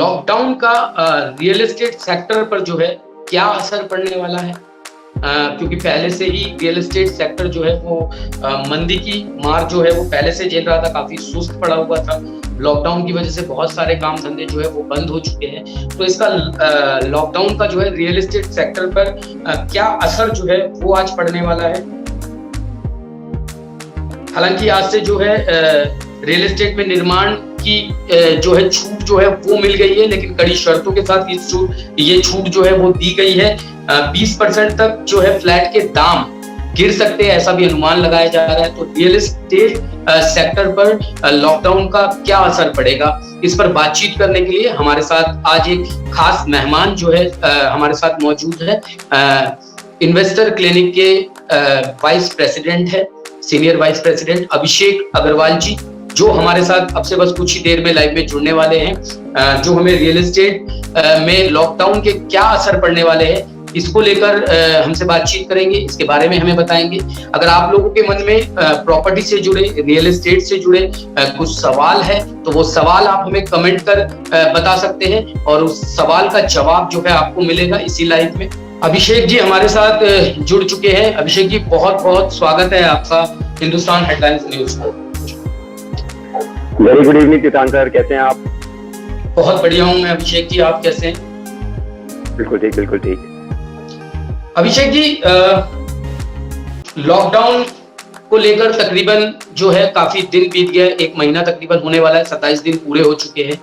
Lockdown का real estate sector पर जो है क्या असर पड़ने वाला है। क्योंकि पहले से ही रियल एस्टेट सेक्टर जो है वो मंदी की मार जो है वो पहले से झेल रहा था, काफी सुस्त पड़ा हुआ था। लॉकडाउन की वजह से बहुत सारे काम धंधे जो है वो बंद हो चुके हैं। तो इसका लॉकडाउन का जो है रियल एस्टेट सेक्टर पर क्या असर जो है वो आज पड़ने वाला है। हालांकि आज से जो है रियल एस्टेट में निर्माण की जो है छूट जो है वो मिल गई है, लेकिन कड़ी शर्तों के साथ ये छूट जो है वो दी गई है। 20% तक जो है फ्लैट के दाम गिर सकते हैं, ऐसा भी अनुमान लगाया जा रहा है। तो रियल एस्टेट सेक्टर पर लॉकडाउन का क्या असर पड़ेगा, इस पर बातचीत करने के लिए हमारे साथ आज एक खास मेहमान जो है हमारे साथ मौजूद है। इन्वेस्टर क्लिनिक के वाइस प्रेसिडेंट है, सीनियर वाइस प्रेसिडेंट अभिषेक अग्रवाल जी, जो हमारे साथ अब से बस कुछ ही देर में लाइव में जुड़ने वाले हैं। जो हमें रियल एस्टेट में लॉकडाउन के क्या असर पड़ने वाले हैं इसको लेकर हमसे बातचीत करेंगे, इसके बारे में हमें बताएंगे। अगर आप लोगों के मन में प्रॉपर्टी से जुड़े, रियल एस्टेट से जुड़े कुछ सवाल है तो वो सवाल आप हमें कमेंट कर बता सकते हैं और उस सवाल का जवाब जो है आपको मिलेगा इसी लाइव में। अभिषेक जी हमारे साथ जुड़ चुके हैं। अभिषेक जी बहुत बहुत स्वागत है आपका हिंदुस्तान हेडलाइंस न्यूज को। वेरी गुड इवनिंग तीर्थंकर, कैसे हैं आप? बहुत बढ़िया हूं मैं अभिषेक जी, आप कैसे हैं? बिल्कुल ठीक, बिल्कुल ठीक। अभिषेक जी, लॉकडाउन को लेकर तकरीबन जो है काफी दिन बीत गया, 1 महीना तकरीबन होने वाला है, 27 दिन पूरे हो चुके हैं।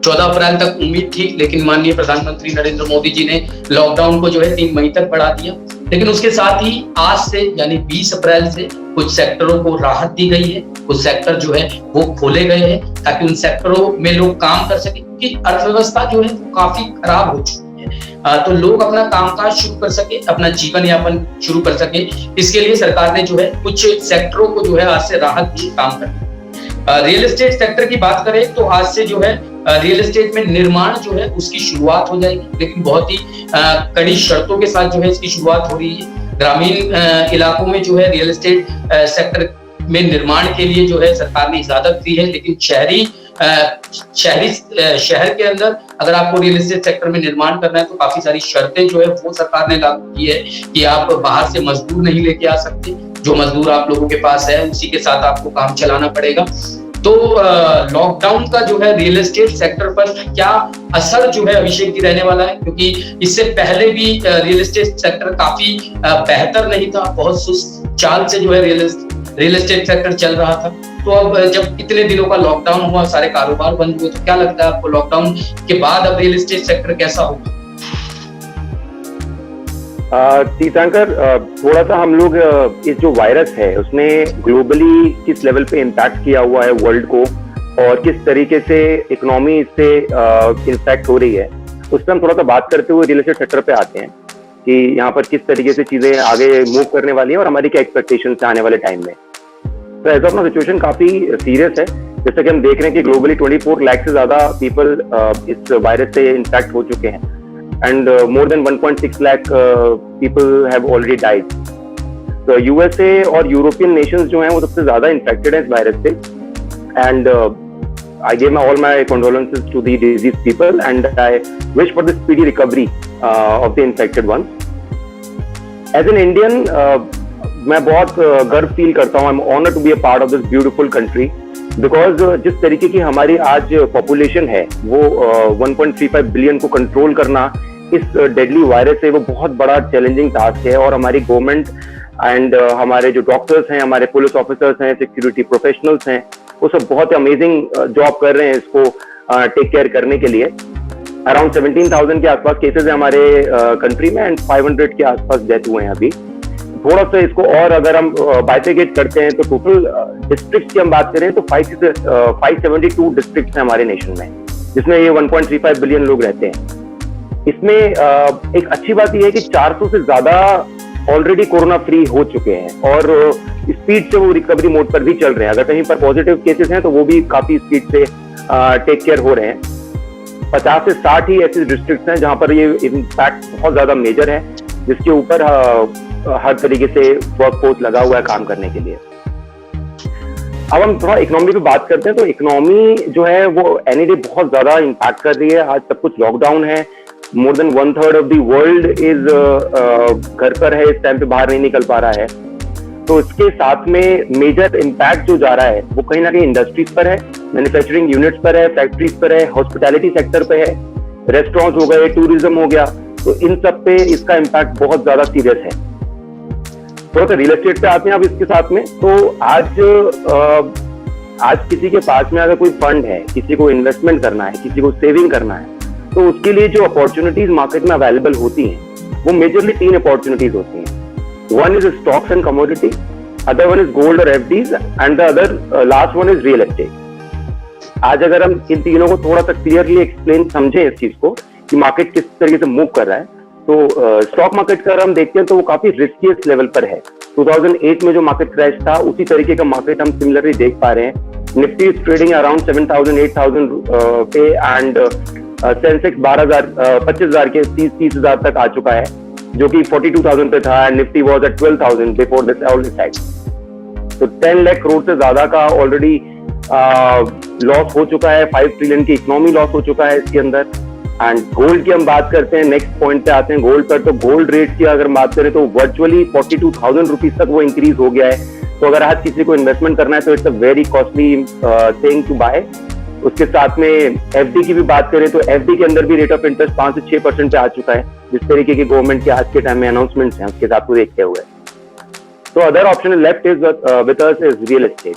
14 अप्रैल तक उम्मीद थी, लेकिन माननीय प्रधानमंत्री नरेंद्र मोदी जी ने लॉकडाउन को जो है 3 मई तक बढ़ा दिया। लेकिन उसके साथ ही आज से यानी 20 अप्रैल से कुछ सेक्टरों को राहत दी गई है, कुछ सेक्टर जो है वो खोले गए हैं ताकि उन सेक्टरों में लोग काम कर सके, क्योंकि अर्थव्यवस्था जो है वो काफी खराब हो चुकी है। तो लोग अपना कामकाज शुरू कर सके, अपना जीवन यापन शुरू कर सके, इसके लिए सरकार ने जो है कुछ सेक्टरों को जो है आज से राहत दी काम करने। रियल एस्टेट सेक्टर की बात करें तो आज से जो है रियल एस्टेट में निर्माण जो है उसकी शुरुआत हो जाएगी, लेकिन बहुत ही कड़ी शर्तों के साथ जो है इसकी शुरुआत हो रही है। ग्रामीण इलाकों में जो है रियल एस्टेट सेक्टर में निर्माण के लिए जो है सरकार ने इजाजत दी है, लेकिन शहर के अंदर अगर आपको रियल एस्टेट सेक्टर में निर्माण करना है तो काफी सारी शर्तें जो है वो सरकार ने लागू की है कि आप बाहर से मजदूर नहीं लेके आ सकते, जो मजदूर आप लोगों के पास है उसी के साथ आपको काम चलाना पड़ेगा। तो लॉकडाउन का जो है रियल एस्टेट सेक्टर पर क्या असर जो है अभिषेक जी रहने वाला है, क्योंकि इससे पहले भी रियल एस्टेट सेक्टर काफी बेहतर नहीं था, बहुत सुस्त चाल से जो है रियल एस्टेट सेक्टर चल रहा था। तो अब जब इतने दिनों का लॉकडाउन हुआ, सारे कारोबार बंद हुए, तो क्या लगता है आपको लॉकडाउन के बाद अब रियल एस्टेट सेक्टर कैसा होगा? तीर्थंकर, थोड़ा सा हम लोग इस जो वायरस है उसने ग्लोबली किस लेवल पे इम्पैक्ट किया हुआ है वर्ल्ड को और किस तरीके से इकोनॉमी इससे इम्पैक्ट हो रही है, उस पर हम थोड़ा सा बात करते हुए रियल एस्टेट सेक्टर पे आते हैं कि यहाँ पर किस तरीके से चीजें आगे मूव करने वाली है और हमारी क्या एक्सपेक्टेशन है आने वाले टाइम में। तो एज ऑफ नाउ सिचुएशन काफी सीरियस है। जैसा कि हम देख रहे हैं कि ग्लोबली 24 लाख से ज्यादा पीपल इस वायरस से इन्फेक्ट हो चुके हैं and more than 1.6 lakh people have already died. तो यूएसए और यूरोपियन नेशंस जो हैं वो सबसे ज्यादा इन्फेक्टेड हैं इस वायरस से and I give all my condolences to the diseased people and I wish for the speedy recovery of the infected ones. As an Indian, मैं बहुत गर्व फील करता हूँ। I'm honored to be a part of this beautiful country because जिस तरीके की हमारी आज पॉपुलेशन है वो 1.35 बिलियन को कंट्रोल करना इस डेडली वायरस से वो बहुत बड़ा चैलेंजिंग टास्क है और हमारी गवर्नमेंट एंड हमारे जो डॉक्टर्स हैं, हमारे पुलिस ऑफिसर्स हैं, सिक्योरिटी प्रोफेशनल्स हैं, वो सब बहुत अमेजिंग जॉब कर रहे हैं इसको टेक केयर करने के लिए। अराउंड 17,000 के आसपास केसेस है हमारे कंट्री में एंड 500 के आसपास डेथ हुए हैं अभी। थोड़ा सा इसको और अगर हम बाइफिकेट करते हैं तो टोटल डिस्ट्रिक्ट की हम बात करें तो 572 डिस्ट्रिक्ट हैं हमारे नेशन में, जिसमें ये 1.35 बिलियन लोग रहते हैं। इसमें एक अच्छी बात यह है कि 400 से ज्यादा ऑलरेडी कोरोना फ्री हो चुके हैं और स्पीड से वो रिकवरी मोड पर भी चल रहे हैं। अगर कहीं पर पॉजिटिव केसेस हैं तो वो भी काफी स्पीड से टेक केयर हो रहे हैं। 50 से 60 ही ऐसे डिस्ट्रिक्ट हैं जहां पर ये इम्पैक्ट बहुत ज्यादा मेजर है, जिसके ऊपर हर तरीके से वर्कफोर्स लगा हुआ है काम करने के लिए। अब हम थोड़ा इकोनॉमी पे बात करते हैं। तो इकोनॉमी जो है वो एनी डे बहुत ज्यादा इम्पैक्ट कर रही है। आज सब कुछ लॉकडाउन है, more than 1/3 of the world is घर पर है, इस टाइम पे बाहर नहीं निकल पा रहा है। तो इसके साथ में मेजर इम्पैक्ट जो जा रहा है वो कहीं ना कहीं इंडस्ट्रीज पर है, मैन्युफैक्चरिंग यूनिट्स पर है, फैक्ट्रीज पर है, हॉस्पिटैलिटी सेक्टर पे है, रेस्टोरेंट्स हो गए, टूरिज्म हो गया। तो इन सब पे इसका इम्पैक्ट बहुत ज्यादा सीरियस है। थोड़ा सा रियल एस्टेट पे आते हैं अब इसके साथ में। तो आज किसी के पास में अगर कोई फंड है, किसी को इन्वेस्टमेंट करना है, किसी को सेविंग करना है, तो उसके लिए जो अपॉर्चुनिटीज मार्केट में अवेलेबल होती हैं वो मेजरली 3 अपॉर्चुनिटीज होती हैं। One is stocks and commodity, other one is gold और FDs, and the other last one is real estate. आज अगर हम इन तीनों को थोड़ा सा क्लियरली एक्सप्लेन समझें इस चीज को कि मार्केट किस तरीके से मूव कर रहा है, तो स्टॉक मार्केट का अगर हम देखते हैं तो वो काफी रिस्कीएस्ट लेवल पर है। 2008 में जो मार्केट क्रैश था उसी तरीके का मार्केट हम सिमिलरली देख पा रहे हैं। निफ्टी इज ट्रेडिंग अराउंड 7,000-8,000 पे, एंड सेंसेक्स 25,000 के 30,000 तक आ चुका है, जो कि 42,000 पे था, and Nifty was at 12,000 before this all decide. तो 10 लाख करोड़ से ज्यादा का ऑलरेडी लॉस हो चुका है, 5 ट्रिलियन की इकोनॉमी लॉस हो चुका है इसके अंदर। एंड गोल्ड की हम बात करते हैं, नेक्स्ट पॉइंट पे आते हैं गोल्ड पर। तो गोल्ड रेट की अगर हम बात करें तो वर्चुअली 42,000 रुपीज तक वो इंक्रीज हो गया है। तो अगर आज किसी को इन्वेस्टमेंट करना है तो it's a very costly thing to buy. उसके साथ में एफडी की भी बात करें तो एफडी के अंदर भी रेट ऑफ इंटरेस्ट 5 से 6% पे आ चुका है, जिस तरीके की गवर्नमेंट के आज के टाइम में अनाउंसमेंट्स हैं उसके हिसाब को देखते हुए। तो other option left is with us is real estate.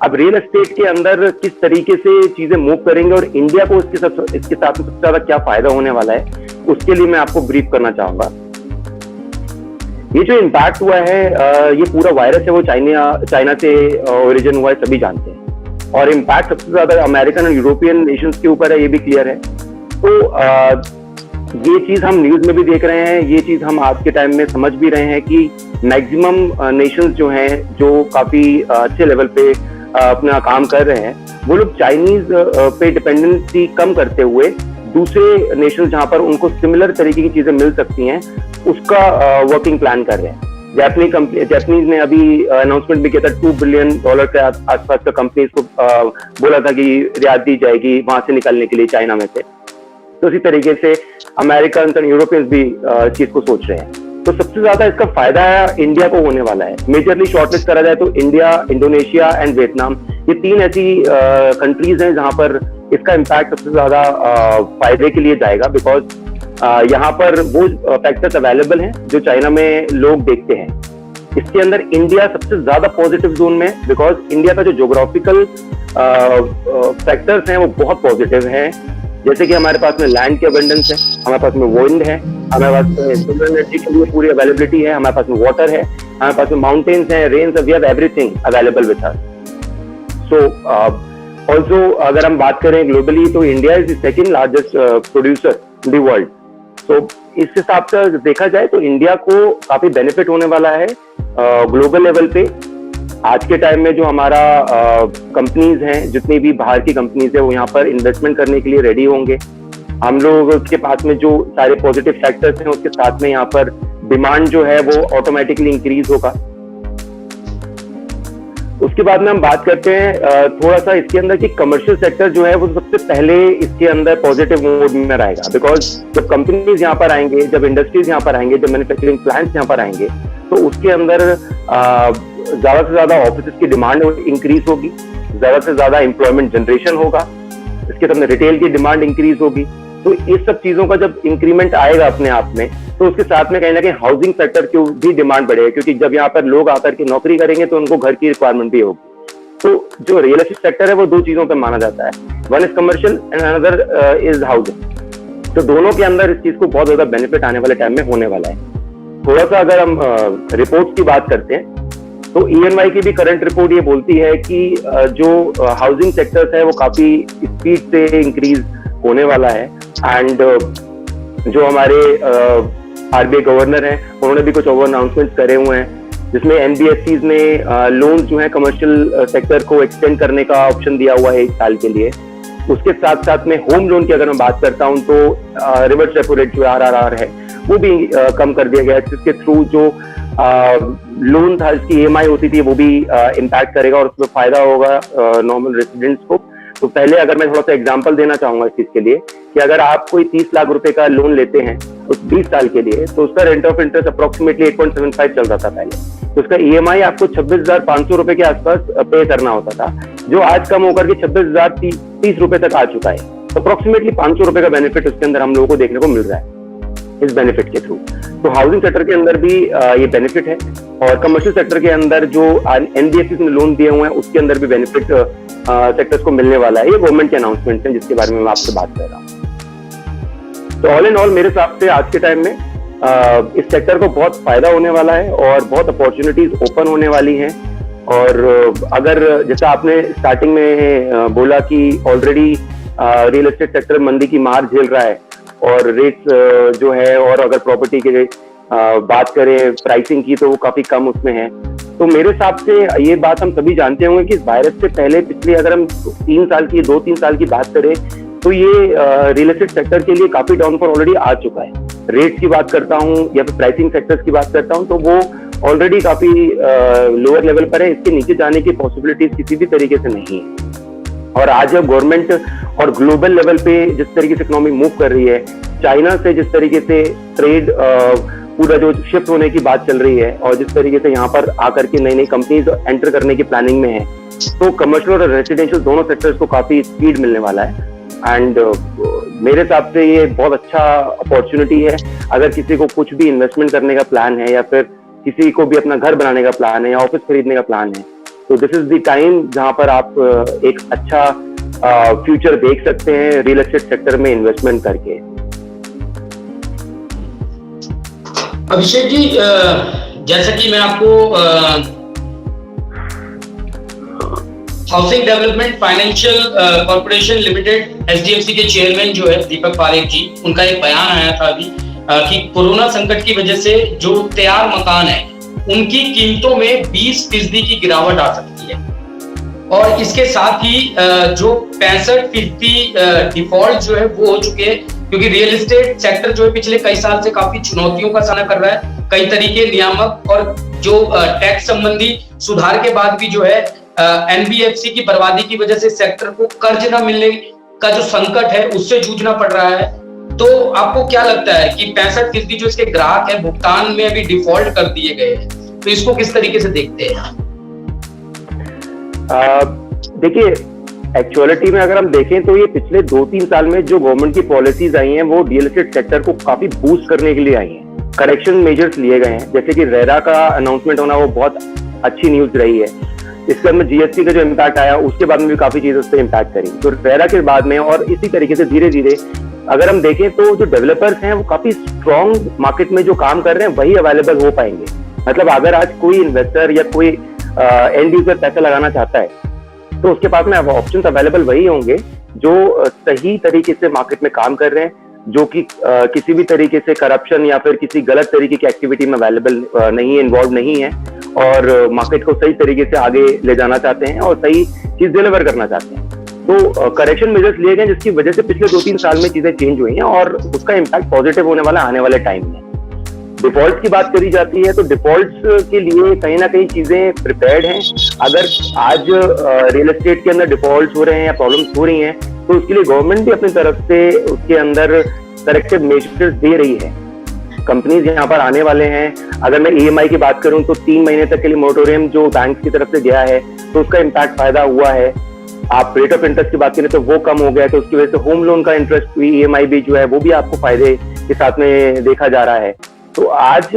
अब रियल एस्टेट के अंदर किस तरीके से चीजें मूव करेंगे और इंडिया को इसके साथ में सबसे ज्यादा क्या फायदा होने वाला है, उसके लिए मैं आपको ब्रीफ करना चाहूंगा। ये जो इम्पैक्ट हुआ है, ये पूरा वायरस है वो चाइना से ओरिजिन हुआ है, सभी जानते हैं। और इम्पैक्ट सबसे ज्यादा अमेरिकन और यूरोपियन नेशंस के ऊपर है, ये भी क्लियर है। तो ये चीज हम न्यूज में भी देख रहे हैं, ये चीज हम आज के टाइम में समझ भी रहे हैं कि मैक्सिमम नेशंस जो हैं, जो काफी अच्छे लेवल पे अपना काम कर रहे हैं, वो लोग चाइनीज पे डिपेंडेंसी कम करते हुए दूसरे नेशन जहां पर उनको सिमिलर तरीके की चीजें मिल सकती हैं उसका वर्किंग प्लान कर रहे हैं। जापानीज ने अभी अनाउंसमेंट भी किया था, $2 बिलियन के आसपास का कंपनीज को बोला था कि रियायत दी जाएगी वहां से निकलने के लिए चाइना में से। तो इसी तरीके से अमेरिकन और यूरोपियंस भी चीज को सोच रहे हैं। तो सबसे ज्यादा इसका फायदा इंडिया को होने वाला है। मेजरली शॉर्टलिस्ट करा जाए तो इंडिया, इंडोनेशिया एंड वियतनाम, ये 3 ऐसी कंट्रीज हैं जहां पर इसका इम्पैक्ट सबसे ज्यादा फायदे के लिए जाएगा, बिकॉज यहाँ पर वो फैक्टर्स अवेलेबल हैं जो चाइना में लोग देखते हैं। इसके अंदर इंडिया सबसे ज्यादा पॉजिटिव जोन में, बिकॉज इंडिया का जो ज्योग्राफिकल फैक्टर्स हैं वो बहुत पॉजिटिव हैं। जैसे कि हमारे पास में लैंड की अबंडेंस है, हमारे पास में विंड है, हमारे पास में सोलर एनर्जी के लिए पूरी अवेलेबिलिटी है, हमारे पास में वाटर है, हमारे पास में माउंटेन्स है, rains, we have everything available with us. So also अगर हम बात करें ग्लोबली तो India is the second largest producer in the world. तो इस हिसाब से देखा जाए तो इंडिया को काफी बेनिफिट होने वाला है ग्लोबल लेवल पे। आज के टाइम में जो हमारा कंपनीज हैं, जितनी भी बाहर की कंपनीज है, वो यहाँ पर इन्वेस्टमेंट करने के लिए रेडी होंगे। हम लोग के पास में जो सारे पॉजिटिव फैक्टर्स हैं उसके साथ में यहाँ पर डिमांड जो है वो ऑटोमेटिकली इंक्रीज होगा। उसके बाद में हम बात करते हैं थोड़ा सा इसके अंदर कि कमर्शियल सेक्टर जो है वो सबसे पहले इसके अंदर पॉजिटिव मोड में रहेगा, बिकॉज जब कंपनीज यहाँ पर आएंगे, जब इंडस्ट्रीज यहाँ पर आएंगे, जब मैन्युफैक्चरिंग प्लांट्स यहाँ पर आएंगे, तो उसके अंदर ज्यादा से ज्यादा ऑफिस की डिमांड इंक्रीज होगी, ज्यादा से ज्यादा एम्प्लॉयमेंट जनरेशन होगा, इसके सामने रिटेल की डिमांड इंक्रीज होगी। तो इस सब चीजों का जब इंक्रीमेंट आएगा अपने आप में, तो उसके साथ में कहीं ना कहीं हाउसिंग सेक्टर की भी डिमांड बढ़ेगी, क्योंकि जब यहाँ पर लोग आकर के नौकरी करेंगे तो उनको घर की रिक्वायरमेंट भी होगी। तो जो रियल एस्टेट सेक्टर है वो 2 चीजों पर माना जाता है, one is commercial and another is housing. तो दोनों के अंदर इस चीज को बहुत ज्यादा बेनिफिट आने वाले टाइम में होने वाला है। थोड़ा सा अगर हम रिपोर्ट की बात करते हैं तो EY की भी करंट रिपोर्ट ये बोलती है कि जो हाउसिंग सेक्टर्स है वो काफी स्पीड से इंक्रीज होने वाला है। एंड जो हमारे RBI गवर्नर हैं उन्होंने भी कुछ ओवर अनाउंसमेंट करे हुए हैं, जिसमें NBFCs ने लोन्स जो है कमर्शियल सेक्टर को एक्सटेंड करने का ऑप्शन दिया हुआ है 1 साल के लिए। उसके साथ साथ में होम लोन की अगर मैं बात करता हूं तो रिवर्स रेपो रेट जो RRR है वो भी कम कर दिया गया है, जिसके थ्रू जो लोन था, जिसकी EMI होती थी, वो भी इम्पैक्ट करेगा और उसमें फायदा होगा नॉर्मल रेसिडेंट्स को। तो पहले अगर मैं थोड़ा सा एग्जांपल देना चाहूंगा इस चीज के लिए कि अगर आप कोई 30 लाख रुपए का लोन लेते हैं उस 20 साल के लिए, तो उसका रेट ऑफ इंटरेस्ट अप्रोक्सीमेटली 8.75 चल रहा था पहले। तो उसका EMI आपको 26,500 रुपए के आसपास पे करना होता था, जो आज कम होकर के 26,030 रुपए तक आ चुका है। तो अप्रोक्सीमेटली 500 रुपए का बेनिफिट उसके अंदर हम लोगों को देखने को मिल रहा है इस बेनिफिट के थ्रू। तो हाउसिंग सेक्टर के अंदर भी ये बेनिफिट है, और कमर्शियल सेक्टर के अंदर जो NBFCs ने लोन दिए हुए हैं उसके अंदर भी बेनिफिट सेक्टर्स को मिलने वाला है। ये गवर्नमेंट के अनाउंसमेंट है जिसके बारे में मैं आपसे बात कर रहा हूँ। तो ऑल इन ऑल मेरे हिसाब से आज के टाइम में इस सेक्टर को बहुत फायदा होने वाला है और बहुत अपॉर्चुनिटीज ओपन होने वाली हैं। और अगर जैसा आपने स्टार्टिंग में बोला कि ऑलरेडी रियल एस्टेट सेक्टर मंदी की मार झेल रहा है और रेट्स जो है, और अगर प्रॉपर्टी के बात करें प्राइसिंग की, तो वो काफी कम उसमें है। तो मेरे हिसाब से ये बात हम सभी जानते होंगे कि इस वायरस से पहले पिछले अगर हम 2-3 साल की बात करें तो ये रियल एस्टेट सेक्टर के लिए काफी डाउनफॉल ऑलरेडी आ चुका है। रेट्स की बात करता हूँ या फिर प्राइसिंग सेक्टर्स की बात करता हूँ तो वो ऑलरेडी काफी लोअर लेवल पर है। इसके नीचे जाने की पॉसिबिलिटीज किसी भी तरीके से नहीं है। और आज जब गवर्नमेंट और ग्लोबल लेवल पे जिस तरीके से इकोनॉमी मूव कर रही है, चाइना से जिस तरीके से ट्रेड पूरा जो शिफ्ट होने की बात चल रही है, और जिस तरीके से यहाँ पर आकर के नई नई कंपनीज एंटर करने की प्लानिंग में है, तो कमर्शियल और रेसिडेंशियल दोनों सेक्टर्स को काफी स्पीड मिलने वाला है। एंड मेरे हिसाब से ये बहुत अच्छा अपॉर्चुनिटी है। अगर किसी को कुछ भी इन्वेस्टमेंट करने का प्लान है, या फिर किसी को भी अपना घर बनाने का प्लान है या ऑफिस खरीदने का प्लान है, तो दिस इज द टाइम जहां पर आप एक अच्छा फ्यूचर देख सकते हैं रियल एस्टेट सेक्टर में इन्वेस्टमेंट करके। अभिषेक जी, जैसा कि मैं आपको housing development financial corporation limited HDFC के चेयरमैन जो है दीपक पारेख जी, उनका एक बयान आया था अभी कि कोरोना संकट की वजह से जो तैयार मकान है उनकी कीमतों में 20% की गिरावट आ सकती है। और इसके साथ ही जो 65% डिफॉल्ट जो है वो हो चुके हैं, क्योंकि रियल एस्टेट सेक्टर जो है पिछले कई साल से काफी चुनौतियों का सामना कर रहा है। कई तरीके नियामक और जो टैक्स संबंधी सुधार के बाद भी जो है NBFC की बर्बादी की वजह से सेक्टर को कर्ज न मिलने का जो संकट है उससे जूझना पड़ रहा है। तो आपको क्या लगता है कि 65% जो इसके ग्राहक हैं भुगतान में अभी डिफॉल्ट कर दिए गए हैं, तो इसको किस तरीके से देखते हैं? देखिए, एक्चुअलिटी में अगर हम देखें तो ये पिछले 2-3 साल में जो गवर्नमेंट की पॉलिसीज आई हैं वो रियल एस्टेट सेक्टर को काफी बूस्ट करने के लिए आई हैं। करेक्शन मेजर्स लिए गए हैं, जैसे कि रेरा का अनाउंसमेंट होना वो बहुत अच्छी न्यूज रही है। इसके बाद में GST का जो इम्पैक्ट आया उसके बाद में भी काफी चीजें उस पर इम्पैक्ट करी। तो रेरा के बाद में और इसी तरीके से धीरे धीरे अगर हम देखें तो जो डेवलपर्स हैं वो काफी स्ट्रॉन्ग मार्केट में जो काम कर रहे हैं वही अवेलेबल हो पाएंगे। मतलब अगर आज कोई इन्वेस्टर या कोई एंड यूजर पैसा लगाना चाहता है तो उसके पास में ऑप्शंस अवेलेबल वही होंगे जो सही तरीके से मार्केट में काम कर रहे हैं, जो कि किसी भी तरीके से करप्शन या फिर किसी गलत तरीके की एक्टिविटी में अवेलेबल नहीं है, इन्वॉल्व नहीं है, और मार्केट को सही तरीके से आगे ले जाना चाहते हैं और सही चीज डिलीवर करना चाहते हैं। तो करेक्शन मेजर्स लिए गए जिसकी वजह से पिछले 2-3 साल में चीजें चेंज हुई हैं और उसका इम्पैक्ट पॉजिटिव होने वाला आने वाले टाइम में। डिफॉल्ट की बात करी जाती है तो डिफॉल्ट्स के लिए कहीं ना कहीं चीजें प्रिपेयर्ड हैं। अगर आज रियल एस्टेट के अंदर डिफॉल्ट्स हो रहे हैं या प्रॉब्लम्स हो रही हैं तो उसके लिए गवर्नमेंट भी अपनी तरफ से उसके अंदर करेक्टिव मेजर्स दे रही है। कंपनीज यहाँ पर आने वाले हैं। अगर मैं EMI की बात करूं तो 3 महीने तक के लिए मोरेटोरियम जो बैंक की तरफ से गया है तो उसका इम्पैक्ट फायदा हुआ है। आप रेट ऑफ इंटरेस्ट की बात करें तो वो कम हो गया है, तो उसकी वजह से होम लोन का इंटरेस्ट EMI भी जो है वो भी आपको फायदे के साथ में देखा जा रहा है। तो आज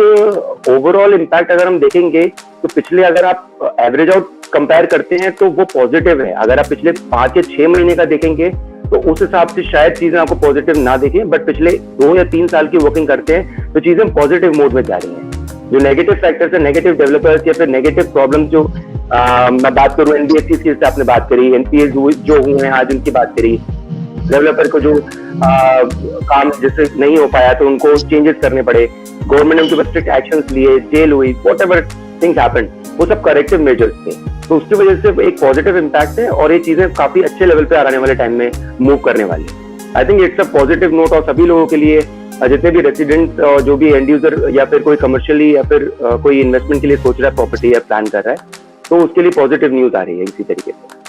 ओवरऑल इम्पैक्ट अगर हम देखेंगे तो पिछले अगर आप एवरेज आउट कंपेयर करते हैं तो वो पॉजिटिव है। अगर आप पिछले 5 या 6 महीने का देखेंगे तो उस हिसाब से शायद चीजें आपको पॉजिटिव ना दिखें, बट पिछले 2 या 3 साल की वर्किंग करते हैं तो चीजें पॉजिटिव मोड में जा रही हैं। जो नेगेटिव फैक्टर्स है, नेगेटिव डेवलपर्स या फिर नेगेटिव प्रॉब्लम जो मैं बात करूं NBFC की, जैसे आपने बात करी, NPAs जो हुए हैं आज उनकी बात करी, डेवलपर को जो काम जैसे नहीं हो पाया तो उनको चेंजेस करने पड़े, गवर्नमेंट ने उनके ऊपर स्ट्रिक्ट एक्शंस लिए, जेल हुई, व्हाटएवर थिंग्स हैपेंड, वो सब करेक्टिव मेजर्स थे। तो उसकी वजह से एक पॉजिटिव इम्पैक्ट है और ये चीजें काफी अच्छे लेवल पे आने वाले टाइम में मूव करने वाली है। I think it's a positive note और सभी लोगों के लिए जितने भी रेसिडेंट और जो भी एंड यूजर या फिर कोई कमर्शियली या फिर कोई इन्वेस्टमेंट के लिए सोच रहा है प्रॉपर्टी या प्लान कर रहा है, तो उसके लिए पॉजिटिव न्यूज आ रही है इसी तरीके से।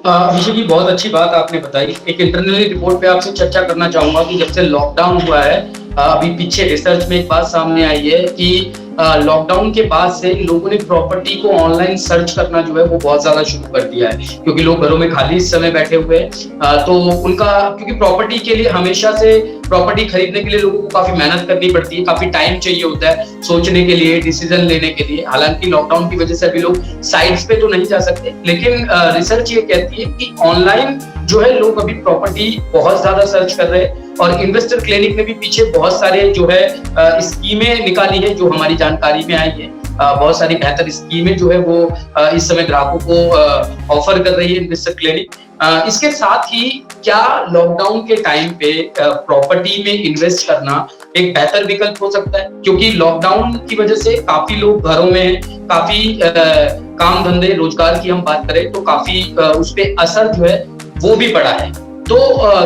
अभिषेक जी, बहुत अच्छी बात आपने बताई। एक इंटरनली रिपोर्ट पे आपसे चर्चा करना चाहूंगा कि जब से लॉकडाउन हुआ है, अभी पीछे रिसर्च में एक बात सामने आई है कि लॉकडाउन के बाद से लोगों ने प्रॉपर्टी को ऑनलाइन सर्च करना जो है वो बहुत ज्यादा शुरू कर दिया है, क्योंकि लोग घरों में खाली इस समय बैठे हुए हैं। तो उनका, क्योंकि प्रॉपर्टी के लिए हमेशा से, प्रॉपर्टी खरीदने के लिए लोगों को काफी मेहनत करनी पड़ती है, काफी टाइम चाहिए होता है सोचने के लिए, डिसीजन लेने के लिए। हालांकि लॉकडाउन की वजह से अभी लोग साइट्स पे तो नहीं जा सकते, लेकिन रिसर्च ये कहती है कि ऑनलाइन जो है लोग अभी प्रॉपर्टी बहुत ज्यादा सर्च कर रहे हैं। और इन्वेस्टर क्लिनिक ने भी पीछे बहुत सारे जो है स्कीमें निकाली है जो हमारी जानकारी में आई है। बहुत सारी बेहतर स्कीमें जो है वो इस समय ग्राहकों को ऑफर कर रही है इन्वेस्टर क्लिनिक। इसके साथ ही क्या लॉकडाउन के टाइम पे प्रॉपर्टी में इन्वेस्ट करना एक बेहतर विकल्प हो सकता है? क्योंकि लॉकडाउन की वजह से काफी लोग घरों में, काफी काम धंधे रोजगार की हम बात करें तो काफी उस पे असर जो है वो भी पड़ा है। तो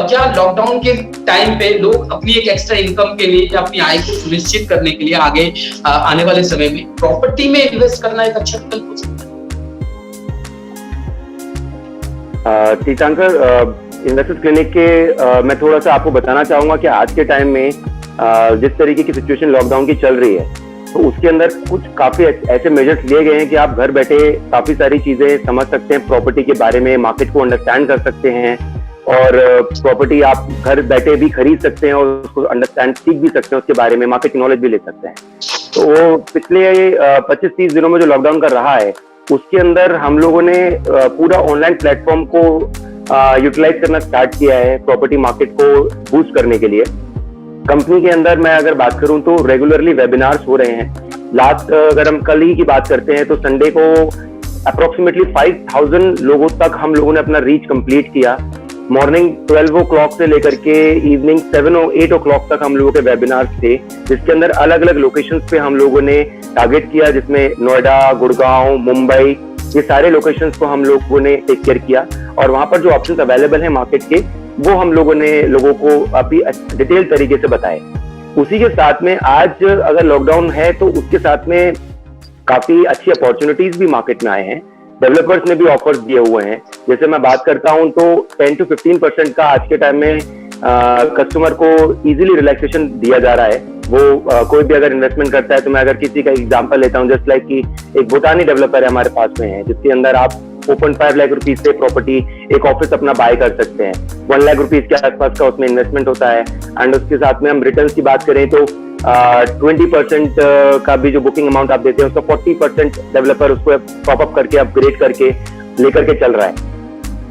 क्या लॉकडाउन के टाइम पे लोग अपनी एक एक्स्ट्रा इनकम के लिए या अपनी आय को सुनिश्चित करने के लिए आगे आने वाले समय में प्रॉपर्टी में इन्वेस्ट करना एक अच्छा विकल्प हो सकता है? तीर्थंकर, इन्वेस्टर्स क्लिनिक के मैं थोड़ा सा आपको बताना चाहूंगा कि आज के टाइम में जिस तरीके की सिचुएशन लॉकडाउन की चल रही है, तो उसके अंदर कुछ काफी ऐसे मेजर्स लिए गए हैं कि आप घर बैठे काफी सारी चीजें समझ सकते हैं प्रॉपर्टी के बारे में, मार्केट को अंडरस्टैंड कर सकते हैं और प्रॉपर्टी आप घर बैठे भी खरीद सकते हैं और उसको अंडरस्टैंड सीख भी सकते हैं, उसके बारे में मार्केट नॉलेज भी ले सकते हैं। तो वो पिछले 25-30 दिनों में जो लॉकडाउन का रहा है उसके अंदर हम लोगों ने पूरा ऑनलाइन प्लेटफॉर्म को यूटिलाइज करना स्टार्ट किया है प्रॉपर्टी मार्केट को बूस्ट करने के लिए। कंपनी के अंदर मैं अगर बात करूं तो रेगुलरली वेबिनार्स हो रहे हैं। लास्ट अगर हम कल ही की बात करते हैं तो संडे को अप्रोक्सीमेटली 5000 लोगों तक हम लोगों ने अपना रीच कंप्लीट किया। मॉर्निंग 12 o'clock से लेकर के इवनिंग 7 or 8 o'clock तक हम लोगों के वेबिनार्स थे, जिसके अंदर अलग अलग लोकेशंस पे हम लोगों ने टारगेट किया, जिसमें नोएडा, गुड़गांव, मुंबई, ये सारे लोकेशंस को हम लोगों ने टेक केयर किया और वहां पर जो ऑप्शंस अवेलेबल हैं मार्केट के वो हम लोगों ने लोगों को अभी डिटेल तरीके से बताए। उसी के साथ में आज अगर लॉकडाउन है तो उसके साथ में काफी अच्छी अपॉर्चुनिटीज भी मार्केट में आए हैं। डेवलपर्स ने भी ऑफर्स दिए हुए हैं। जैसे मैं बात करता हूं तो 10 to 15% का आज के टाइम में कस्टमर को इजीली रिलैक्सेशन दिया जा रहा है। वो कोई भी अगर इन्वेस्टमेंट करता है, तो मैं अगर किसी का एग्जांपल लेता हूं, जस्ट लाइक कि एक भूटानी डेवलपर है हमारे पास में है, जिसके अंदर आप 4.5 लाख रुपीज से प्रॉपर्टी, एक ऑफिस अपना बाय कर सकते हैं। 1 लाख रुपीज के आसपास का उसमें इन्वेस्टमेंट होता है। एंड उसके साथ में हम रिटर्न की बात करें तो 20% का भी जो बुकिंग अमाउंट आप देते हैं उसका 40% डेवलपर उसको टॉप अप करके अपग्रेड करके लेकर के चल रहा है।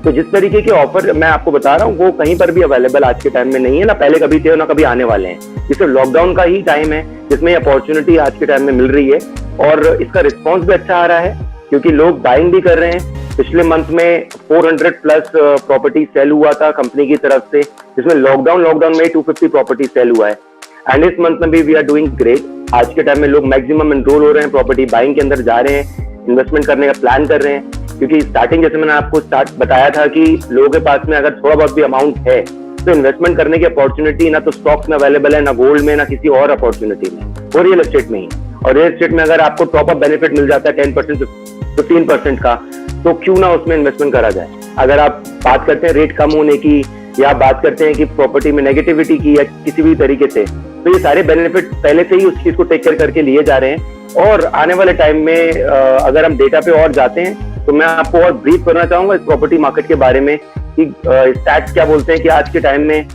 तो जिस तरीके के ऑफर मैं आपको बता रहा हूँ वो कहीं पर भी अवेलेबल आज के टाइम में नहीं है, ना पहले कभी थे ना कभी आने वाले हैं। जिससे लॉकडाउन का ही टाइम है जिसमें अपॉर्चुनिटी आज के टाइम में मिल रही है और इसका रिस्पॉन्स भी अच्छा आ रहा है क्योंकि लोग बाइंग भी कर रहे हैं। पिछले मंथ में 400 प्लस प्रॉपर्टी सेल हुआ था कंपनी की तरफ से, जिसमें लॉकडाउन में 250 प्रॉपर्टी सेल हुआ है। एंड इस मंथ में भी वी आर डूइंग ग्रेट। आज के टाइम में लोग मैक्सिमम एनरोल हो रहे हैं, प्रॉपर्टी बाइंग के अंदर जा रहे हैं, इन्वेस्टमेंट करने का प्लान कर रहे हैं। क्योंकि स्टार्टिंग जैसे मैंने आपको बताया था कि लोगों के पास में अगर थोड़ा बहुत भी अमाउंट है तो इन्वेस्टमेंट करने की अपॉर्चुनिटी ना तो स्टॉक्स में अवेलेबल है, ना गोल्ड में, ना किसी और अपॉर्चुनिटी में, और रियल एस्टेट में ही। और रियल एस्टेट में अगर आपको टॉप अप बेनिफिट मिल जाता है 10% 15% का, तो क्यों ना उसमें इन्वेस्टमेंट करा जाए। अगर आप बात करते हैं रेट कम होने की या आप बात करते हैं कि प्रॉपर्टी में नेगेटिविटी की या किसी भी तरीके से, तो ये सारे बेनिफिट पहले से ही उस चीज को टेक केयर करके लिए जा रहे हैं। और आने वाले टाइम में अगर हम डेटा पे और जाते हैं तो मैं आपको और ब्रीफ करना चाहूंगा इस प्रॉपर्टी मार्केट के बारे में कि स्टैट्स क्या बोलते हैं कि आज के टाइम में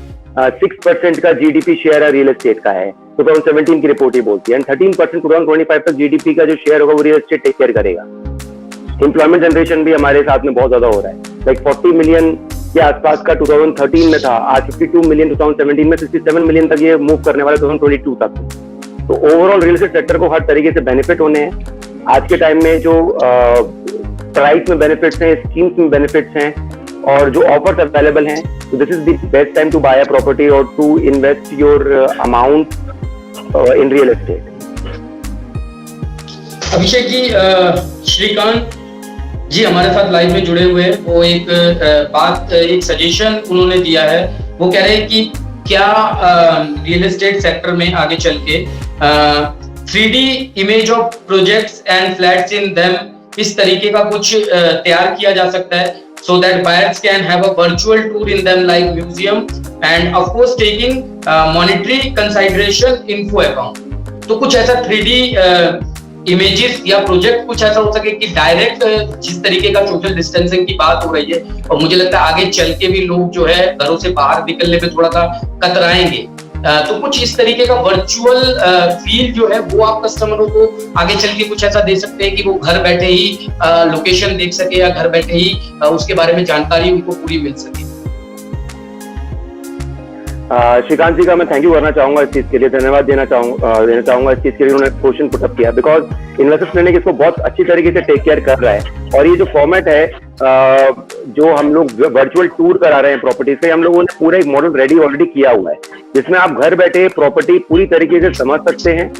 6% का जीडीपी शेयर रियल एस्टेट का है। 2017 की रिपोर्ट ही बोलती है। एंड 13% 2025 तक जीडीपी का जो शेयर होगा वो रियल एस्टेट टेक केयर करेगा। एम्प्लॉयमेंट जनरेशन भी हमारे साथ में बहुत ज्यादा हो रहा है। लाइक 40 मिलियन के आसपास का 2013 में था, आज 52 मिलियन 2017 में, 67 मिलियन तक ये मूव करने वाला 2022 तक। तो ओवरऑल रियल एस्टेट सेक्टर को हर तरीके से बेनिफिट होने हैं। आज के टाइम में जो प्राइस में बेनिफिट्स हैं, स्कीम्स में बेनिफिट्स हैं और जो ऑफर्स अवेलेबल हैं, तो this is the best time to buy a property और to invest your amount in real estate. Abhishek ji, Shrikant ji हमारे साथ लाइव में जुड़े हुए हैं। वो एक सजेशन उन्होंने दिया है। वो कह रहे हैं कि क्या रियल एस्टेट सेक्टर में आगे चल के 3D image of projects and flats in them इस तरीके का कुछ तैयार किया जा सकता है, so that buyers can have a virtual tour in them like museum and of course taking monetary consideration info account। तो कुछ ऐसा 3D इमेजेस या प्रोजेक्ट कुछ ऐसा हो सके कि डायरेक्ट जिस तरीके का सोशल डिस्टेंसिंग की बात हो रही है, और मुझे लगता है आगे चल के भी लोग जो है घरों से बाहर निकलने में थोड़ा सा कतराएंगे, तो कुछ इस तरीके का वर्चुअल फील जो है वो आप कस्टमरों को आगे चल के कुछ ऐसा दे सकते हैं कि वो घर बैठे ही लोकेशन देख सके या घर बैठे ही उसके बारे में जानकारी उनको पूरी मिल सके। श्रीकांत जी का मैं थैंक यू करना चाहूंगा इस चीज के लिए, धन्यवाद देना चाहूंगा इस चीज के लिए, उन्होंने क्वेश्चन पुट अप किया, बिकॉज इन्वेस्टर्स क्लिनिक इसको बहुत अच्छी तरीके से टेक केयर कर रहा है। और ये जो फॉर्मेट है जो हम लोग वर्चुअल टूर करा रहे हैं प्रॉपर्टी से, हम लोगों ने पूरा एक मॉडल रेडी ऑलरेडी किया हुआ है, जिसमें आप घर बैठे प्रॉपर्टी पूरी तरीके से समझ सकते हैं।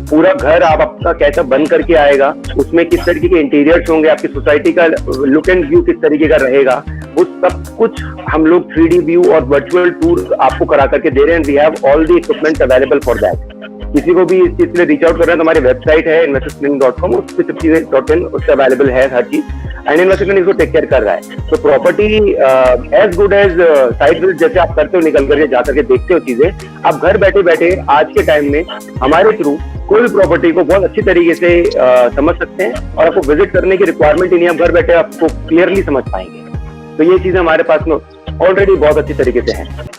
पूरा घर आप आपका कैसा बन करके आएगा, उसमें किस तरीके के इंटीरियर्स होंगे, आपकी सोसाइटी का लुक एंड व्यू किस तरीके का रहेगा, वो सब कुछ हम लोग 3D व्यू और वर्चुअल टूर आपको करा करके दे रहे हैं। We have all the equipment available for that. किसी को भी इस चीज के लिए रीच आउट कर रहे हैं तो हमारी वेबसाइट है investorsclinic.com, उस पर सब चीजें उससे अवेलेबल है हर चीज, एंड इन्वेस्टर क्लिनिक इसको टेक केयर कर रहा है। तो property as good as site visit जैसे आप करते हो, निकल करके जा करके देखते हो चीजें, आप घर बैठे बैठे आज के टाइम में हमारे थ्रू कोई भी प्रॉपर्टी को बहुत अच्छी तरीके से समझ सकते हैं, और आपको विजिट करने की रिक्वायरमेंट ही नहीं, आप घर बैठे आपको क्लियरली समझ पाएंगे। तो ये चीजें हमारे पास में ऑलरेडी बहुत अच्छी तरीके से है।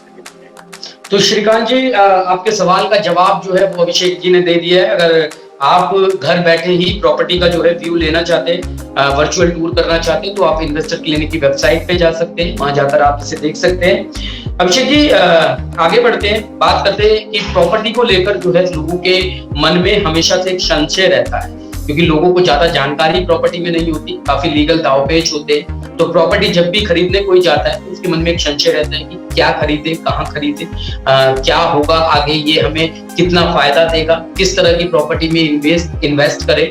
तो श्रीकांत जी, आपके सवाल का जवाब जो है वो अभिषेक जी ने दे दिया है। अगर आप घर बैठे ही प्रॉपर्टी का जो है व्यू लेना चाहते हैं, वर्चुअल टूर करना चाहते हैं, तो आप इन्वेस्टर क्लिनिक की वेबसाइट पे जा सकते हैं, वहां जाकर आप इसे देख सकते हैं। अभिषेक जी, आगे बढ़ते हैं, बात करते हैं कि प्रॉपर्टी को लेकर जो है लोगों के मन में हमेशा से एक संशय रहता है, क्योंकि लोगों को ज्यादा जानकारी प्रॉपर्टी में नहीं होती, काफी लीगल दावपेच होते हैं। तो प्रॉपर्टी जब भी खरीदने कोई जाता है तो उसके मन में एक संशय रहता है कि क्या खरीदे, कहाँ खरीदे, क्या होगा आगे, ये हमें कितना फायदा देगा, किस तरह की प्रॉपर्टी में इन्वेस्ट करें।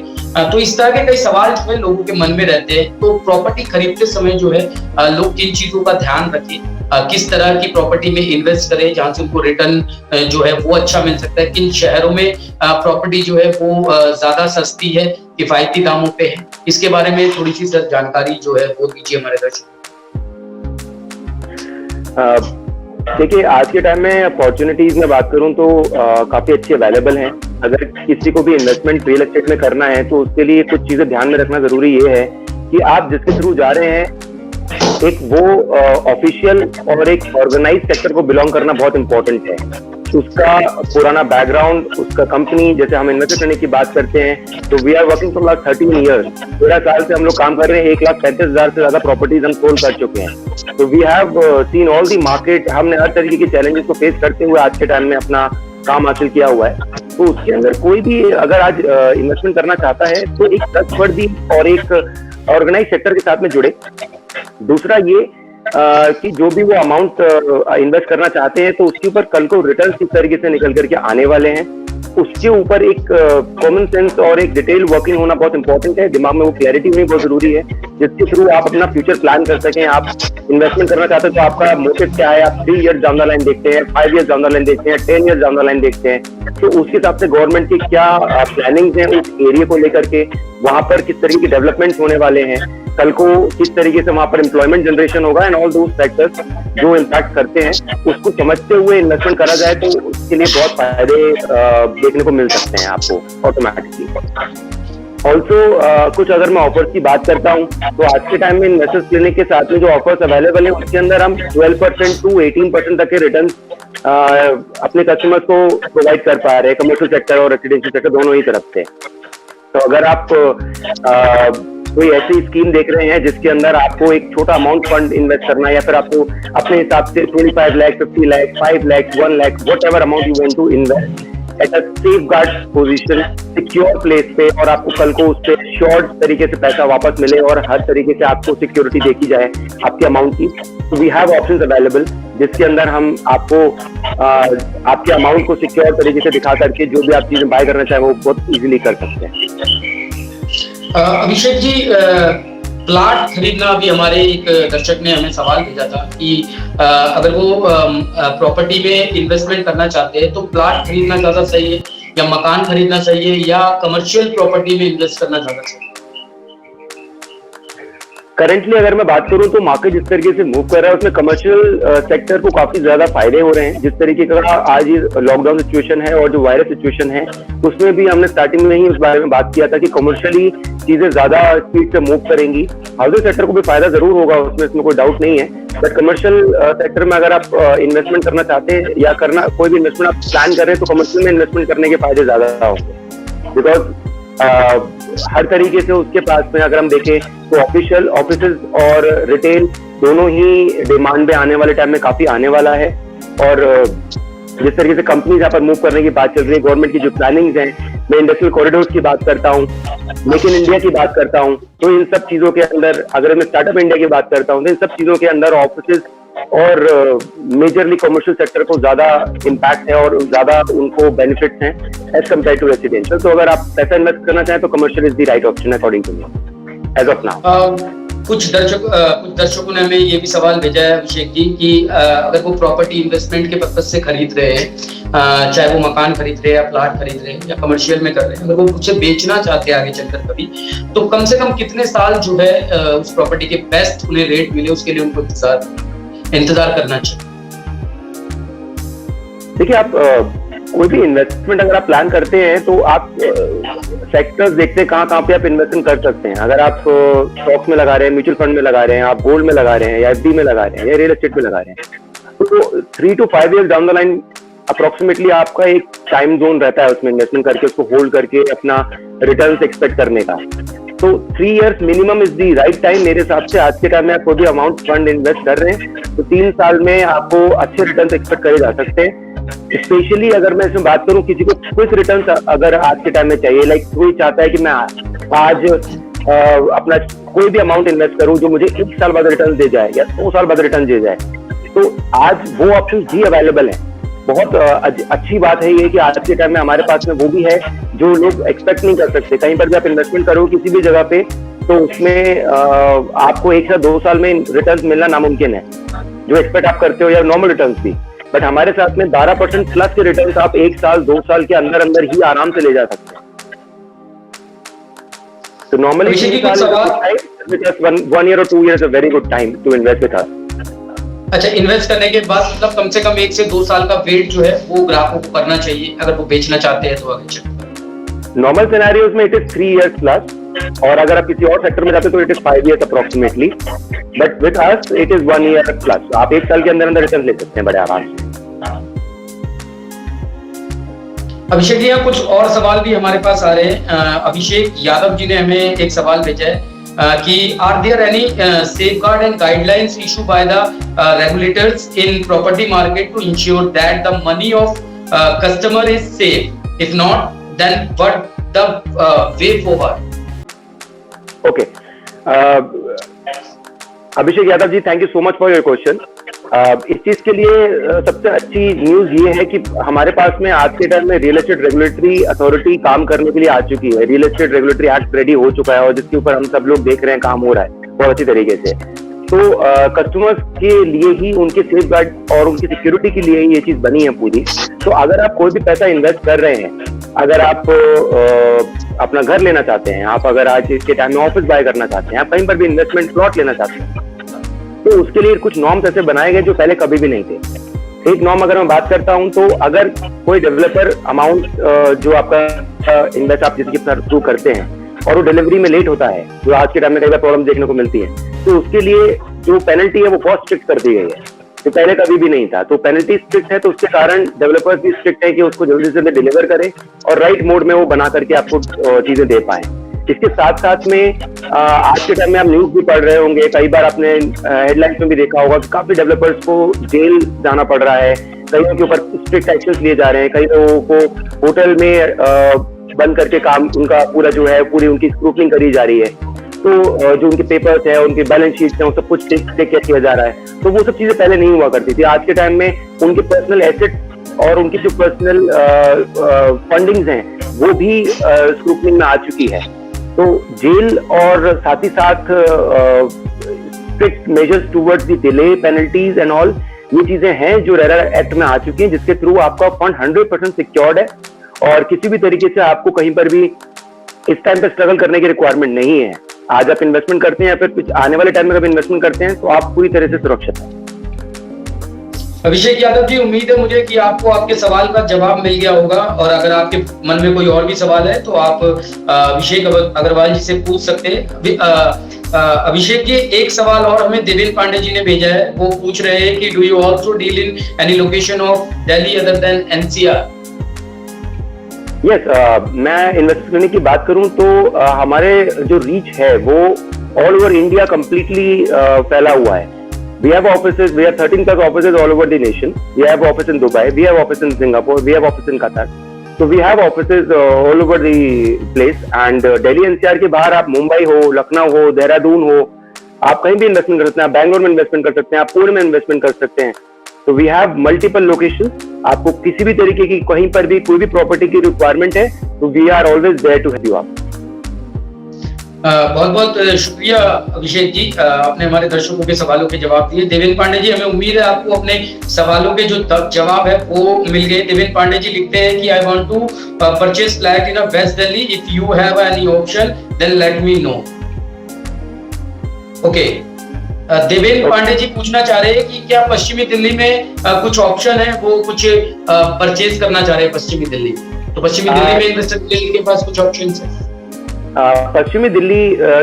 तो इस तरह के कई सवाल जो है लोगों के मन में रहते हैं। तो प्रॉपर्टी खरीदते समय जो है लोग किन चीजों का ध्यान रखें, किस तरह की प्रॉपर्टी में इन्वेस्ट करें जहां से उनको रिटर्न जो है वो अच्छा मिल सकता है, किन शहरों में प्रॉपर्टी जो है वो ज्यादा सस्ती है, किफायती दामों पे है, इसके बारे में थोड़ी सी सर जानकारी जो है वो दीजिए हमारे दर्शकों। देखिए, आज के टाइम में अपॉर्चुनिटीज में बात करूं तो काफी अच्छी अवेलेबल हैं। अगर किसी को भी इन्वेस्टमेंट रियल एस्टेट में करना है तो उसके लिए कुछ चीजें ध्यान में रखना जरूरी ये है कि आप जिसके थ्रू जा रहे हैं, एक वो ऑफिशियल और एक ऑर्गेनाइज सेक्टर को बिलोंग करना बहुत इंपॉर्टेंट है। उसका पुराना बैकग्राउंड, उसका कंपनी, जैसे हम इन्वेस्ट करने की बात करते हैं तो we are working for last 13 years, 13 साल से हम लोग काम कर रहे हैं। 1,35,000 से ज्यादा प्रॉपर्टीज हम सोल्ड कर चुके हैं। तो we have seen all the market. हमने हर तरीके के चैलेंजेस को फेस करते हुए आज के टाइम में अपना काम हासिल किया हुआ है। तो उसके अंदर कोई भी अगर आज इन्वेस्टमेंट करना चाहता है तो एक ट्रस्टवर्दी और एक ऑर्गेनाइज सेक्टर के साथ में जुड़े। दूसरा ये कि जो भी वो अमाउंट इन्वेस्ट करना चाहते हैं तो उसके ऊपर कल को रिटर्न किस तरीके से निकल करके आने वाले हैं, उसके ऊपर एक कॉमन सेंस और एक डिटेल वर्किंग होना बहुत इंपॉर्टेंट है। दिमाग में वो क्लैरिटी होनी बहुत जरूरी है, जिसके थ्रू आप अपना फ्यूचर प्लान कर सकें। आप इन्वेस्टमेंट करना चाहते हैं तो आपका मोटिव क्या है, आप 3 ईयर्स डाउन द लाइन देखते हैं, 5 ईयर्स डाउन द लाइन देखते हैं, 10 ईयर्स डाउन द लाइन देखते हैं। तो उसके हिसाब से गवर्नमेंट की क्या प्लानिंग है उस एरिया को लेकर के, वहां पर किस तरीके के डेवलपमेंट होने वाले हैं, कल को किस तरीके से वहां पर एम्प्लॉयमेंट जनरेशन होगा, एंड ऑल दोस फैक्टर्स जो इम्पैक्ट करते हैं, उसको समझते हुए इन्वेस्टमेंट करा जाए तो उसके लिए बहुत फायदे देखने को मिल सकते हैं आपको ऑटोमेटिकली। ऑल्सो कुछ अगर मैं ऑफर्स की बात करता हूँ तो आज के टाइम में इन्वेस्टर्स क्लिनिक के साथ में जो ऑफर्स अवेलेबल है उसके अंदर हम 12% टू 18% तक के रिटर्न अपने कस्टमर्स को प्रोवाइड कर पा रहे हैं, कमर्शियल सेक्टर और रेसिडेंशियल सेक्टर दोनों ही तरफ से। तो अगर आप कोई ऐसी स्कीम देख रहे हैं जिसके अंदर आपको एक छोटा अमाउंट फंड इन्वेस्ट करना है, या फिर आपको अपने हिसाब से 25 lakh, 50 lakh, 5 lakh, 1 lakh, whatever amount you want to invest at a safeguard position, secure place पे, और आपको कल को उस पर शॉर्ट तरीके से पैसा वापस मिले और हर तरीके से आपको सिक्योरिटी देखी जाए आपके अमाउंट की, तो वी हैव ऑप्शंस अवेलेबल जिसके अंदर हम आपको आपके अमाउंट को सिक्योर तरीके से दिखा करके जो भी आप चीजें बाय करना चाहें वो बहुत इजीली कर सकते हैं। अभिषेक जी, प्लाट खरीदना, अभी हमारे एक दर्शक ने हमें सवाल भेजा था कि अगर वो प्रॉपर्टी में इन्वेस्टमेंट करना चाहते हैं तो प्लाट खरीदना ज्यादा सही है या मकान खरीदना सही है या कमर्शियल प्रॉपर्टी में इन्वेस्ट करना ज्यादा सही है? करंटली अगर मैं बात करूं तो मार्केट जिस तरीके से मूव कर रहा है उसमें कमर्शियल सेक्टर को काफी ज्यादा फायदे हो रहे हैं। जिस तरीके का आज लॉकडाउन सिचुएशन है और जो वायरस सिचुएशन है उसमें भी हमने स्टार्टिंग में ही उस बारे में बात किया था कि कमर्शियली चीजें ज्यादा स्पीड से मूव करेंगी। हाउसिंग सेक्टर को भी फायदा जरूर होगा उसमें, इसमें कोई डाउट नहीं है, बट कमर्शियल सेक्टर में अगर आप इन्वेस्टमेंट करना चाहते हैं या करना कोई भी इन्वेस्टमेंट आप प्लान कर रहे हैं तो कमर्शियल में इन्वेस्टमेंट करने के फायदे ज्यादा होंगे। बिकॉज हर तरीके से उसके पास में अगर हम देखें तो ऑफिशियल ऑफिसेज और रिटेल दोनों ही डिमांड में आने वाले टाइम में काफी आने वाला है। और जिस तरीके से कंपनीज यहाँ पर मूव करने की बात चल रही है, गवर्नमेंट की जो प्लानिंग्स हैं, मैं इंडस्ट्रियल कॉरिडोर्स की बात करता हूँ, मेक इन इंडिया की बात करता हूँ, तो इन सब चीजों के अंदर अगर मैं स्टार्टअप इंडिया की बात करता हूँ तो इन सब चीजों के अंदर ऑफिसेज और मेजरली कमर्शियल सेक्टर को ज्यादा इम्पैक्ट है और ज्यादा उनको बेनिफिट्स हैं एज कम्पेयर टू रेसिडेंशियल। तो अगर आप पैसा इन्वेस्ट करना चाहें तो commercial is the right option according to me as of now. कुछ दर्शकों ने हमें ये भी सवाल भेजा है अभिषेक जी कि अगर वो प्रॉपर्टी इन्वेस्टमेंट के पर्पज से खरीद रहे हैं, चाहे वो मकान खरीद रहे हैं या प्लाट खरीद रहे हैं या कमर्शियल में कर रहे हैं, अगर वो उसे बेचना चाहते हैं आगे चलकर कभी, तो कम से कम कितने साल जो है उस प्रॉपर्टी के बेस्ट उन्हें रेट मिले उसके लिए उनको इंतजार करना चाहिए? देखिए, आप कोई भी इन्वेस्टमेंट अगर आप प्लान करते हैं तो आप सेक्टर्स देखते हैं कहाँ पे आप इन्वेस्टमेंट कर सकते हैं। अगर आप स्टॉक्स में लगा रहे हैं, म्यूचुअल फंड में लगा रहे हैं, आप गोल्ड में लगा रहे हैं या एफडी में लगा रहे हैं या रियल एस्टेट में लगा रहे हैं, तो 3 to 5 years down the line approximately आपका एक टाइम जोन रहता है उसमें इन्वेस्टमेंट करके उसको होल्ड करके अपना रिटर्न एक्सपेक्ट करने का। तो 3 years minimum is the right time मेरे हिसाब से। आज के टाइम में आप कोई भी अमाउंट फंड इन्वेस्ट कर रहे हैं तो 3 साल में आपको अच्छे रिटर्न एक्सपेक्ट करे जा सकते हैं। स्पेशली अगर मैं इसमें बात करूं किसी को क्विक रिटर्न अगर आज के टाइम में चाहिए, लाइक कोई चाहता है कि मैं आज अपना कोई भी अमाउंट इन्वेस्ट करूं जो मुझे 1 साल बाद रिटर्न दे जाए या 2 साल बाद रिटर्न दे जाए, तो आज वो ऑप्शन भी अवेलेबल है। बहुत अच्छी बात है ये कि आज के टाइम में हमारे पास में वो भी है जो लोग एक्सपेक्ट नहीं कर सकते। कहीं पर भी आप इन्वेस्टमेंट करो किसी भी जगह पे तो उसमें आपको 1 या 2 साल में रिटर्न मिलना नामुमकिन है जो एक्सपेक्ट आप करते हो या नॉर्मल रिटर्न भी। बट हमारे साथ में 12% प्लस के रिटर्न आप 1 साल 2 साल के अंदर अंदर ही आराम से ले जा सकते हैं। तो normally 1 year or 2 years a very good time to invest with us। अच्छा, इन्वेस्ट करने के बाद मतलब कम से कम 1 से 2 साल का वेट जो है वो ग्राहकों को करना चाहिए अगर वो बेचना चाहते हैं तो आगे चलकर। नॉर्मल सिनेरियोज में इट इज 3 years प्लस, और अगर आप किसी और सेक्टर में जाते तो it is 5 years approximately, but with us it is 1 year plus. आप 1 साल के अंदर अंदर रिटर्न ले सकते हैं बड़े आराम से। अभिषेक जी, यहाँ कुछ और सवाल भी हमारे पास आ रहे हैं। अभिषेक यादव जी ने हमें एक सवाल भेजा है कि are there any safeguard and guidelines issued by the regulators in property market to ensure that the money of customer is safe? If not, then what the way forward? Okay. Abhishek Yadav ji, thank you so much for your question. इस चीज के लिए सबसे अच्छी news ये है कि हमारे पास में आज के टाइम में रियल एस्टेट रेगुलेटरी अथॉरिटी काम करने के लिए आ चुकी है। Real estate regulatory act ready हो चुका है और जिसके ऊपर हम सब लोग देख रहे हैं काम हो रहा है बहुत अच्छी तरीके से। तो कस्टमर्स के लिए ही, उनके सेफ गार्ड और उनकी सिक्योरिटी के लिए ही ये चीज बनी है पूरी। तो अगर आप कोई भी पैसा इन्वेस्ट कर रहे हैं, अगर आप अपना घर लेना चाहते हैं, आप अगर आज के टाइम में ऑफिस बाय करना चाहते हैं, आप कहीं पर भी इन्वेस्टमेंट प्लॉट लेना चाहते हैं, तो उसके लिए कुछ नॉर्म्स ऐसे बनाए गए जो पहले कभी भी नहीं थे। एक नॉर्म अगर मैं बात करता हूं तो अगर कोई डेवलपर अमाउंट जो आपका इन्वेस्ट आप जिसके थ्रू करते हैं और वो डिलीवरी में लेट होता है, जो आज के टाइम में कई बार प्रॉब्लम देखने को मिलती है, तो उसके लिए जो पेनल्टी है वो बहुत स्ट्रिक्ट कर दी गई है, तो पहले कभी भी नहीं था। तो पेनल्टी स्ट्रिक्ट है तो उसके कारण डेवलपर्स भी स्ट्रिक्ट है कि उसको जल्दी से जल्दी डिलीवर करें और राइट मोड में वो बना करके आपको चीजें दे पाए। इसके साथ साथ में आज के टाइम में आप न्यूज भी पढ़ रहे होंगे, कई बार आपने हेडलाइंस में भी देखा होगा कि काफी डेवलपर्स को जेल जाना पड़ रहा है, कईयों के ऊपर स्ट्रिक्ट एक्शंस लिए जा रहे हैं, कई लोगों को होटल में बंद करके काम उनका पूरा जो है पूरी उनकी स्क्रूटनिंग करी जा रही है। तो जो उनके पेपर्स है, उनके बैलेंस शीट्स हैं, वो सब कुछ टेक केयर किया जा रहा है। तो वो सब चीजें पहले नहीं हुआ करती थी। आज के टाइम में उनके पर्सनल एसेट और उनकी जो पर्सनल फंडिंग्स हैं वो भी स्क्रूटनिंग में आ चुकी है। तो जेल और साथ ही साथ strict measures towards the delay, penalties and all, ये चीजें हैं जो रेरा एक्ट में आ चुकी हैं, जिसके थ्रू आपका फंड 100% सिक्योर्ड है और किसी भी तरीके से आपको कहीं पर भी इस टाइम पे स्ट्रगल करने की रिक्वायरमेंट नहीं है। आज आप इन्वेस्टमेंट करते हैं या फिर कुछ आने वाले टाइम में कभी इन्वेस्टमेंट करते हैं तो आप पूरी तरह से सुरक्षित हैं। अभिषेक यादव जी, उम्मीद है मुझे कि आपको आपके सवाल का जवाब मिल गया होगा, और अगर आपके मन में कोई और भी सवाल है तो आप अभिषेक अग्रवाल जी से पूछ सकते हैं। अभिषेक जी, एक सवाल और हमें देवेंद्र पांडे जी ने भेजा है। वो पूछ रहे हैं कि do you also deal in any location of Delhi other than NCR? Yes, मैं इन्वेस्ट करने की बात करूं तो हमारे जो रीच है वो ऑल ओवर इंडिया कंप्लीटली फैला हुआ है। We have offices, we have 13 plus offices all over the nation. We have office in Dubai, we have office in Singapore, we have office in Qatar. So we have offices all over the place. And Delhi NCR के बाहर आप मुंबई हो, लखनऊ हो, देहरादून हो, आप कहीं भी investment कर सकते हैं। आप बैंगलोर में इन्वेस्टमेंट कर सकते हैं, आप पुणे में इन्वेस्टमेंट कर सकते हैं। तो वी हैव मल्टीपल लोकेशन। आपको किसी भी तरीके की कहीं पर भी कोई भी प्रॉपर्टी की रिक्वायरमेंट है तो we are always there to help you out. बहुत बहुत शुक्रिया अभिषेक जी, आपने हमारे दर्शकों के सवालों के जवाब दिए। देवेंद्र पांडे जी, हमें उम्मीद है आपको अपने सवालों के जो जवाब है वो मिल गए। देवेंद्र पांडे जी लिखते हैं कि I want to purchase flat in west Delhi, if you have any option then let me know. Okay, Devendra Pandey ji पूछना चाह रहे हैं कि क्या पश्चिमी दिल्ली में कुछ ऑप्शन है, वो कुछ परचेज करना चाह रहे हैं पश्चिमी दिल्ली, तो पश्चिमी दिल्ली में इन्वेस्टर के पास कुछ ऑप्शन है? पश्चिमी दिल्ली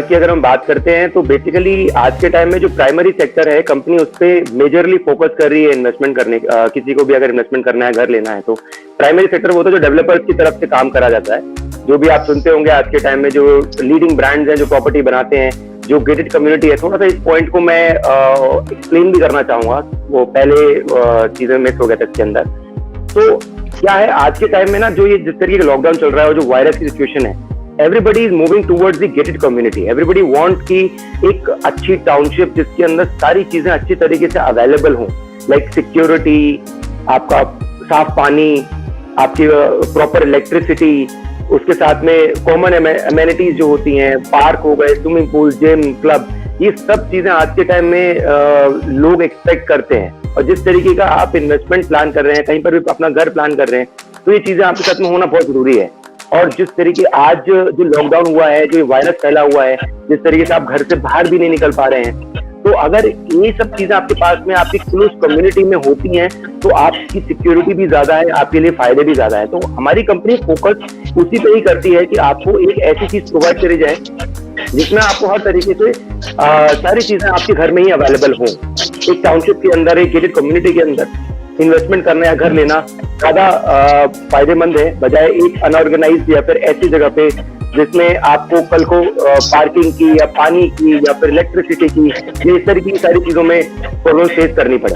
की अगर हम बात करते हैं तो बेसिकली आज के टाइम में जो प्राइमरी सेक्टर है, कंपनी उस पर मेजरली फोकस कर रही है इन्वेस्टमेंट करने। किसी को भी अगर इन्वेस्टमेंट करना है, घर लेना है, तो प्राइमरी सेक्टर वो तो जो डेवलपर्स की तरफ से काम करा जाता है। जो भी आप सुनते होंगे आज के टाइम में जो लीडिंग ब्रांड्स हैं जो प्रॉपर्टी बनाते हैं, जो गेटेड कम्युनिटी है, थोड़ा सा इस पॉइंट को मैं एक्सप्लेन भी करना चाहूंगा। वो पहले चीजें मिस हो गया था इसके अंदर। तो क्या है आज के टाइम में ना, जो ये जिस तरीके का लॉकडाउन चल रहा है और जो वायरस की सिचुएशन है, everybody is moving towards the gated community. Everybody want कि एक अच्छी टाउनशिप जिसके अंदर सारी चीजें अच्छी तरीके से अवेलेबल हों, लाइक सिक्योरिटी, आपका साफ पानी, आपकी प्रॉपर इलेक्ट्रिसिटी, उसके साथ में कॉमन अमेनिटीज जो होती हैं, पार्क हो गए, स्विमिंग पूल, जिम, क्लब, ये सब चीजें आज के टाइम में लोग एक्सपेक्ट करते हैं। और जिस तरीके का आप इन्वेस्टमेंट प्लान कर रहे हैं, कहीं पर भी अपना घर प्लान कर रहे हैं, तो ये चीजें आपके साथ में होना बहुत जरूरी है। और जिस तरीके आज जो लॉकडाउन हुआ है, जो वायरस फैला हुआ है, जिस तरीके से आप घर से बाहर भी नहीं निकल पा रहे हैं, तो अगर ये सब चीजें आपके पास में आपकी क्लोज कम्युनिटी में होती हैं तो आपकी सिक्योरिटी भी ज्यादा है, आपके लिए फायदे भी ज्यादा है। तो हमारी कंपनी फोकस उसी पे ही करती है कि आपको एक ऐसी चीज प्रोवाइड करी जाए जिसमें आपको हर तरीके से सारी चीजें आपके घर में ही अवेलेबल हों। एक टाउनशिप के अंदर, एक गेटेड कम्युनिटी के अंदर इन्वेस्टमेंट करना या घर लेना ज्यादा फायदेमंद है, बजाय एक अनऑर्गेनाइज्ड या फिर ऐसी जगह पे जिसमें आपको कल को पार्किंग की या पानी की या फिर इलेक्ट्रिसिटी की, ये इस तरीके की सारी चीजों में प्रॉब्लम फेस करनी पड़े।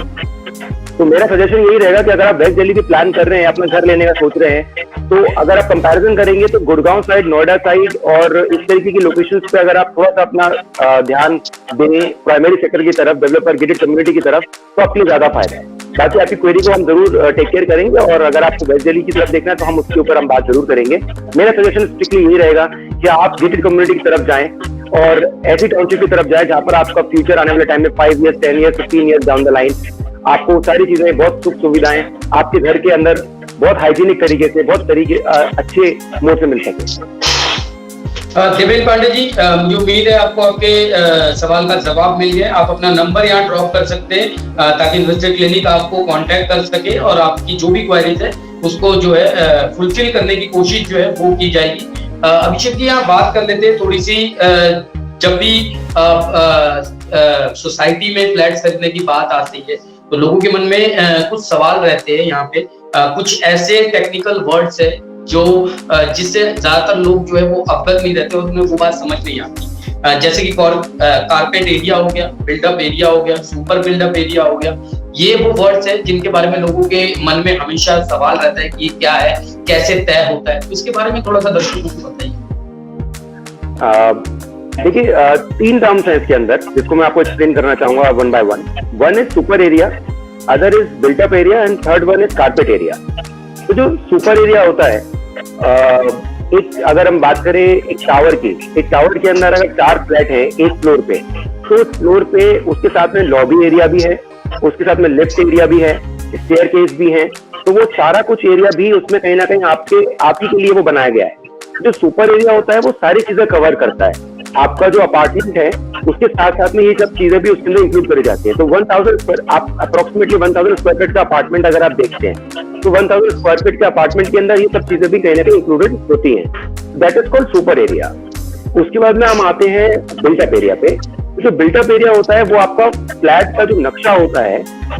तो मेरा सजेशन यही रहेगा कि अगर आप वेस्ट दिल्ली की प्लान कर रहे हैं, अपना घर लेने का सोच रहे हैं, तो अगर आप कंपैरिजन करेंगे तो गुड़गांव साइड, नोएडा साइड और इस तरीके की लोकेशंस पे अगर आप थोड़ा सा अपना ध्यान दें प्राइमरी सेक्टर की तरफ, डेवलपर गेटेड कम्युनिटी की तरफ, तो आपके लिए ज्यादा फायदा है। बाकी आपकी क्वेरी को हम जरूर टेक केयर करेंगे और अगर आपको वेस्ट दिल्ली की तरफ देखना है तो हम उसके ऊपर हम बात जरूर करेंगे। मेरा सजेशन स्ट्रिक्टली यही रहेगा कि आप गेटेड कम्युनिटी की तरफ जाएं और ऐसी टाउनशिप की तरफ जाएं जहां पर आपका फ्यूचर आने वाले टाइम में 5 years, 10 years, 15 years down the line आपको सारी चीजें, बहुत सुख सुविधाएं आपके घर के अंदर बहुत हाइजीनिक तरीके से, बहुत तरीके अच्छे मोड से मिल सके। देवेंद्र पांडे जी, मुझे उम्मीद है आपको आपके सवाल का जवाब मिल गया। आप अपना नंबर यहाँ ड्रॉप कर सकते हैं ताकि इन्वेस्टर क्लिनिक आपको कांटेक्ट कर सके और आपकी जो भी क्वेरीज है उसको जो है फुलफिल करने की कोशिश जो है वो की जाएगी। अभिषेक जी, यहाँ बात कर लेते हैं थोड़ी सी, जब भी सोसाइटी में फ्लैट खरीदने की बात आती है तो लोगों के मन में कुछ सवाल रहते हैं। यहाँ पे कुछ ऐसे टेक्निकल वर्ड्स है जो जिससे ज्यादातर लोग जो है वो अवगत नहीं रहते और उन्हें वो बात समझ नहीं आती। जैसे कि कारपेट एरिया हो गया, बिल्डअप एरिया हो गया, सुपर बिल्डअप एरिया हो गया, ये वो वर्ड्स है जिनके बारे में लोगों के मन में हमेशा सवाल रहता है कि ये क्या है, कैसे तय होता है। इसके बारे में थोड़ा सा दर्शकों को बताइए। देखिए, 3 टर्म्स हैं इसके अंदर जिसको मैं आपको एक्सप्लेन करना चाहूंगा one by one. One is super area, other is built up area and third one is carpet area. तो जो सुपर एरिया होता है एक अगर हम बात करें एक टावर के अंदर अगर 4 फ्लैट है एक फ्लोर पे, तो उस फ्लोर पे उसके साथ में लॉबी एरिया भी है, उसके साथ में लिफ्ट एरिया भी है, स्टेयरकेस भी है, तो वो सारा कुछ एरिया भी उसमें कहीं ना कहीं आप ही के लिए वो बनाया गया है। जो सुपर एरिया होता है वो सारी चीजें कवर करता है। आपका जो अपार्टमेंट है उसके साथ साथ में ये सब चीजें भी उसके अंदर इंक्लूड करी जाती है। तो 1000 आप अप्रोक्सीमेटली 1000 स्क्वायर फीट का अपार्टमेंट अगर आप देखते हैं तो 1000 स्क्वायर फीट के अपार्टमेंट के अंदर ये सब चीजें भी कहीं ना कहीं इंक्लूडेड होती हैं। That is called super area. उसके बाद में हम आते हैं बिल्टअप एरिया पे। जो बिल्टअप एरिया होता है वो आपका फ्लैट का जो नक्शा होता है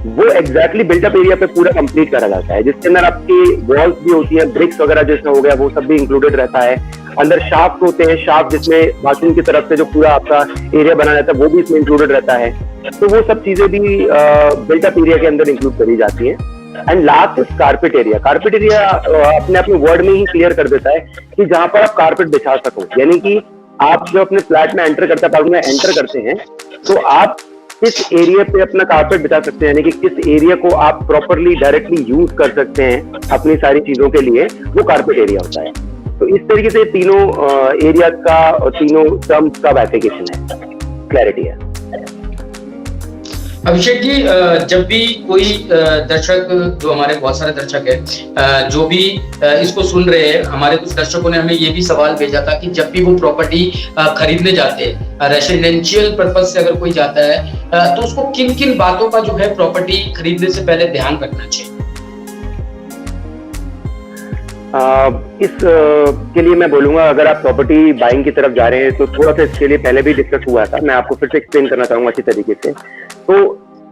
वो एग्जैक्टली बिल्टअप एरिया पे पूरा कंप्लीट करा जाता है, जिसके अंदर आपकी वॉल्स भी होती है, ब्रिक्स वगैरह जैसा हो गया वो सब भी इंक्लूडेड रहता है। अंदर शाफ्ट होते हैं, शाफ्ट जिसमें बाथरूम की तरफ से जो पूरा आपका एरिया बना रहता है वो भी इसमें इंक्लूडेड रहता है। तो वो सब चीजें भी बिल्टअप एरिया के अंदर इंक्लूड करी जाती है। And last is carpet area. Carpet area अपने अपने वर्ड में ही क्लियर कर देता है कि जहां पर आप कारपेट बिछा सको, यानी कि आप जो अपने फ्लैट में एंटर करते हैं तो आप किस एरिया पे अपना कारपेट बिछा सकते हैं, यानी कि किस एरिया को आप प्रॉपरली डायरेक्टली यूज कर सकते हैं अपनी सारी चीजों के लिए, वो कारपेट एरिया होता है। तो इस तरीके से तीनों एरिया का और तीनों टर्म्स का एप्लीकेशन है, क्लैरिटी है। अभिषेक जी, जब भी कोई दर्शक, जो हमारे बहुत सारे दर्शक है जो भी इसको सुन रहे हैं, हमारे कुछ दर्शकों ने हमें ये भी सवाल भेजा था कि जब भी वो प्रॉपर्टी खरीदने जाते हैं, रेसिडेंशियल पर्पज से अगर कोई जाता है तो उसको किन किन बातों का जो है प्रॉपर्टी खरीदने से पहले ध्यान रखना चाहिए? इस के लिए मैं बोलूंगा, अगर आप प्रॉपर्टी बाइंग की तरफ जा रहे हैं तो थोड़ा सा इसके लिए पहले भी डिस्कस हुआ था, मैं आपको फिर से एक्सप्लेन करना चाहूंगा अच्छी तरीके से। तो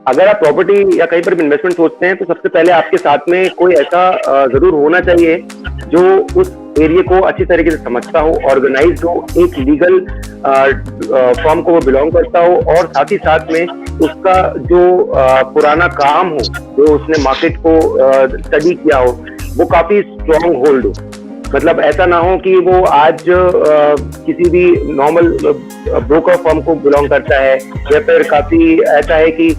अगर आप प्रॉपर्टी या कहीं पर भी इन्वेस्टमेंट सोचते हैं तो सबसे पहले आपके साथ में कोई ऐसा जरूर होना चाहिए जो उस एरिया को अच्छी तरीके से समझता हो, ऑर्गेनाइज हो, एक लीगल फॉर्म को वो बिलोंग करता हो, और साथ ही साथ में उसका जो पुराना काम हो, जो उसने मार्केट को स्टडी किया हो, वो काफी स्ट्रॉन्ग होल्ड हो। मतलब ऐसा ना हो कि वो आज किसी भी नॉर्मल ब्रोकर फर्म को बिलोंग करता है, या फिर काफी ऐसा है कि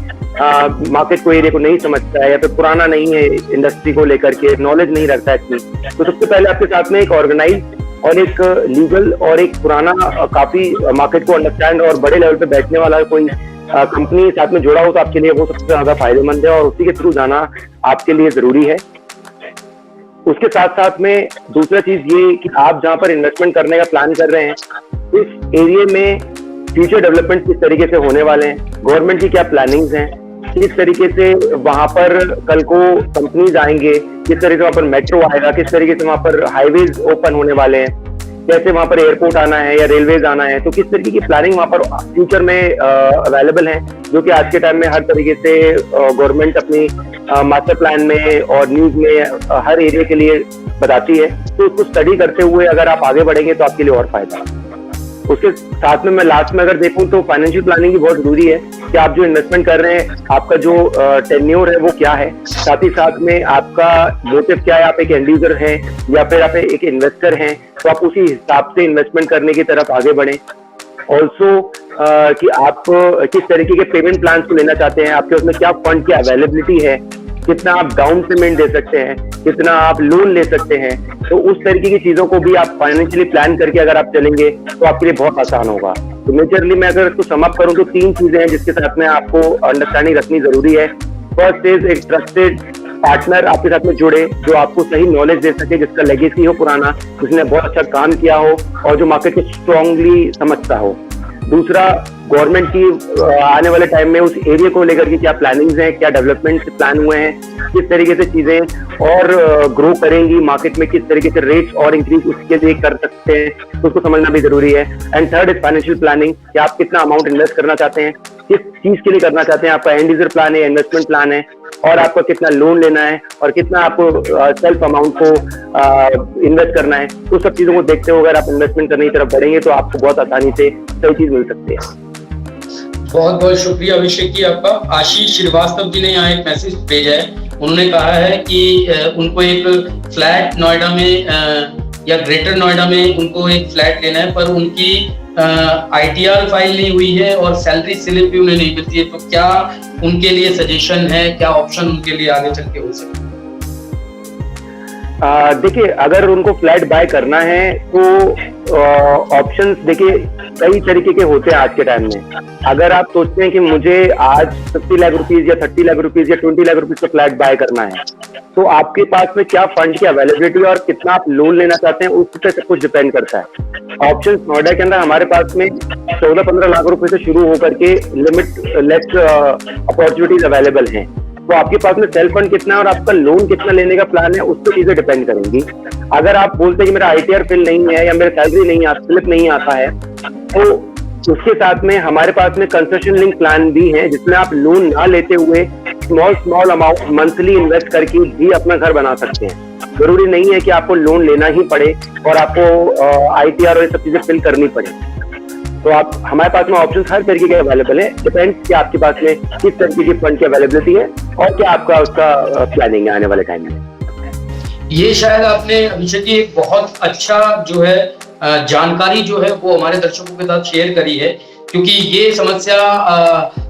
मार्केट को, एरिया को नहीं समझता है, या फिर पुराना नहीं है इंडस्ट्री को लेकर के, नॉलेज नहीं रखता है इतनी। तो सबसे पहले आपके साथ में एक ऑर्गेनाइज और एक लीगल और एक पुराना काफी मार्केट को अंडरस्टैंड और बड़े लेवल पे बैठने वाला कोई कंपनी साथ में जुड़ा हो तो आपके लिए वो सबसे ज्यादा फायदेमंद है, और उसी के थ्रू जाना आपके लिए जरूरी है। उसके साथ साथ में दूसरा चीज ये कि आप जहां पर इन्वेस्टमेंट करने का प्लान कर रहे हैं, इस एरिया में फ्यूचर डेवलपमेंट किस तरीके से होने वाले हैं, गवर्नमेंट की क्या प्लानिंग्स हैं, किस तरीके से वहां पर कल को कंपनीज आएंगे, किस तरीके से वहां पर मेट्रो आएगा, किस तरीके से वहां पर हाईवेज ओपन होने वाले हैं, कैसे वहां पर एयरपोर्ट आना है या रेलवेज आना है, तो किस तरीके की प्लानिंग वहां पर फ्यूचर में अवेलेबल है, जो कि आज के टाइम में हर तरीके से गवर्नमेंट अपनी मास्टर प्लान में और न्यूज में हर एरिया के लिए बताती है। तो उसको स्टडी करते हुए अगर आप आगे बढ़ेंगे तो आपके लिए और फायदा है। उसके साथ में मैं लास्ट में अगर देखूं तो फाइनेंशियल प्लानिंग भी बहुत जरूरी है कि आप जो इन्वेस्टमेंट कर रहे हैं, आपका जो टेन्योर है वो क्या है, साथ ही साथ में आपका मोटिव क्या है, आप एक एंड यूजर हैं या फिर आप एक इन्वेस्टर हैं, तो आप उसी हिसाब से इन्वेस्टमेंट करने की तरफ आगे बढ़ें। ऑल्सो कि आप किस तरीके के पेमेंट प्लान को लेना चाहते हैं, आपके उसमें क्या फंड की अवेलेबिलिटी है, कितना आप डाउन पेमेंट दे सकते हैं, कितना आप लोन ले सकते हैं, तो उस तरीके की चीजों को भी आप फाइनेंशियली प्लान करके अगर आप चलेंगे तो आपके लिए बहुत आसान होगा। तो मेजरली मैं अगर इसको समअप करूं तो 3 चीजें हैं जिसके साथ में आपको अंडरस्टैंडिंग रखनी जरूरी है। फर्स्ट इज एक ट्रस्टेड पार्टनर आपके साथ में जुड़े जो आपको सही नॉलेज दे सके, जिसका लेगेसी हो पुराना, जिसने बहुत अच्छा काम किया हो और जो मार्केट को स्ट्रांगली समझता हो। दूसरा, गवर्नमेंट की आने वाले टाइम में उस एरिया को लेकर के क्या प्लानिंग्स हैं, क्या डेवलपमेंट प्लान हुए हैं, किस तरीके से चीजें और ग्रो करेंगी मार्केट में, किस तरीके से रेट्स और इंक्रीज उसके लिए कर सकते हैं, तो उसको समझना भी जरूरी है। And third is financial planning कि आप कितना अमाउंट इन्वेस्ट करना चाहते हैं, किस चीज के लिए करना चाहते हैं, आपका एंड यूजर प्लान है, इन्वेस्टमेंट प्लान है, और आपको कितना लोन लेना है और कितना आपको सेल्फ अमाउंट को इन्वेस्ट करना है। तो सब चीजों को देखते हुए अगर आप इन्वेस्टमेंट करने की तरफ बढ़ेंगे तो आपको बहुत आसानी से सही चीज मिल सकती है। बहुत बहुत शुक्रिया अभिषेक जी आपका। आशीष श्रीवास्तव जी ने यहाँ एक मैसेज भेजा है। उन्होंने कहा है कि उनको एक फ्लैट नोएडा में या ग्रेटर नोएडा में उनको एक फ्लैट लेना है, पर उनकी ITR फाइल नहीं हुई है और सैलरी स्लिप भी उन्हें नहीं मिलती है। तो क्या उनके लिए सजेशन है, क्या ऑप्शन उनके लिए आगे चल के हो सकता है? देखिए, अगर उनको फ्लैट बाय करना है तो ऑप्शंस देखिए कई तरीके के होते हैं आज के टाइम में। अगर आप सोचते हैं कि मुझे आज 50 लाख रुपीज या 30 लाख रुपीज या 20 लाख रुपीज का फ्लैट बाय करना है, तो आपके पास में क्या फंड की अवेलेबिलिटी और कितना आप लोन लेना चाहते हैं उस पर सब कुछ डिपेंड करता है। ऑप्शन नोएडा के अंदर हमारे पास में 14-15 लाख रुपए से शुरू होकर के लिमिट लेस अपॉर्चुनिटीज अवेलेबल हैं। तो आपके पास में सेल्फ फंड कितना है और आपका लोन कितना लेने का प्लान है उस पर चीजें डिपेंड करेंगी। अगर आप बोलते हैं कि मेरा ITR फिल नहीं है या मेरा सैलरी नहीं आता, स्लिप नहीं आता है, तो उसके साथ में हमारे पास में कंसेशन लिंक प्लान भी है जिसमें आप लोन ना लेते हुए स्मॉल अमाउंट मंथली इन्वेस्ट करके भी अपना घर बना सकते हैं। जरूरी नहीं है कि आपको लोन लेना ही पड़े और आपको ITR और ये सब चीजें फिल करनी पड़े। तो आप हमारे पास में ऑप्शंस हर तरीके के अवेलेबल है, डिपेंड्स कि आपके पास में किस तरीके की फंड की अवेलेबिलिटी है और क्या आपका उसका प्लानिंग है आने वाले टाइम में। ये शायद आपने अभिषेक जी एक बहुत अच्छा जो है जानकारी जो है वो हमारे दर्शकों के साथ शेयर करी है, क्योंकि ये समस्या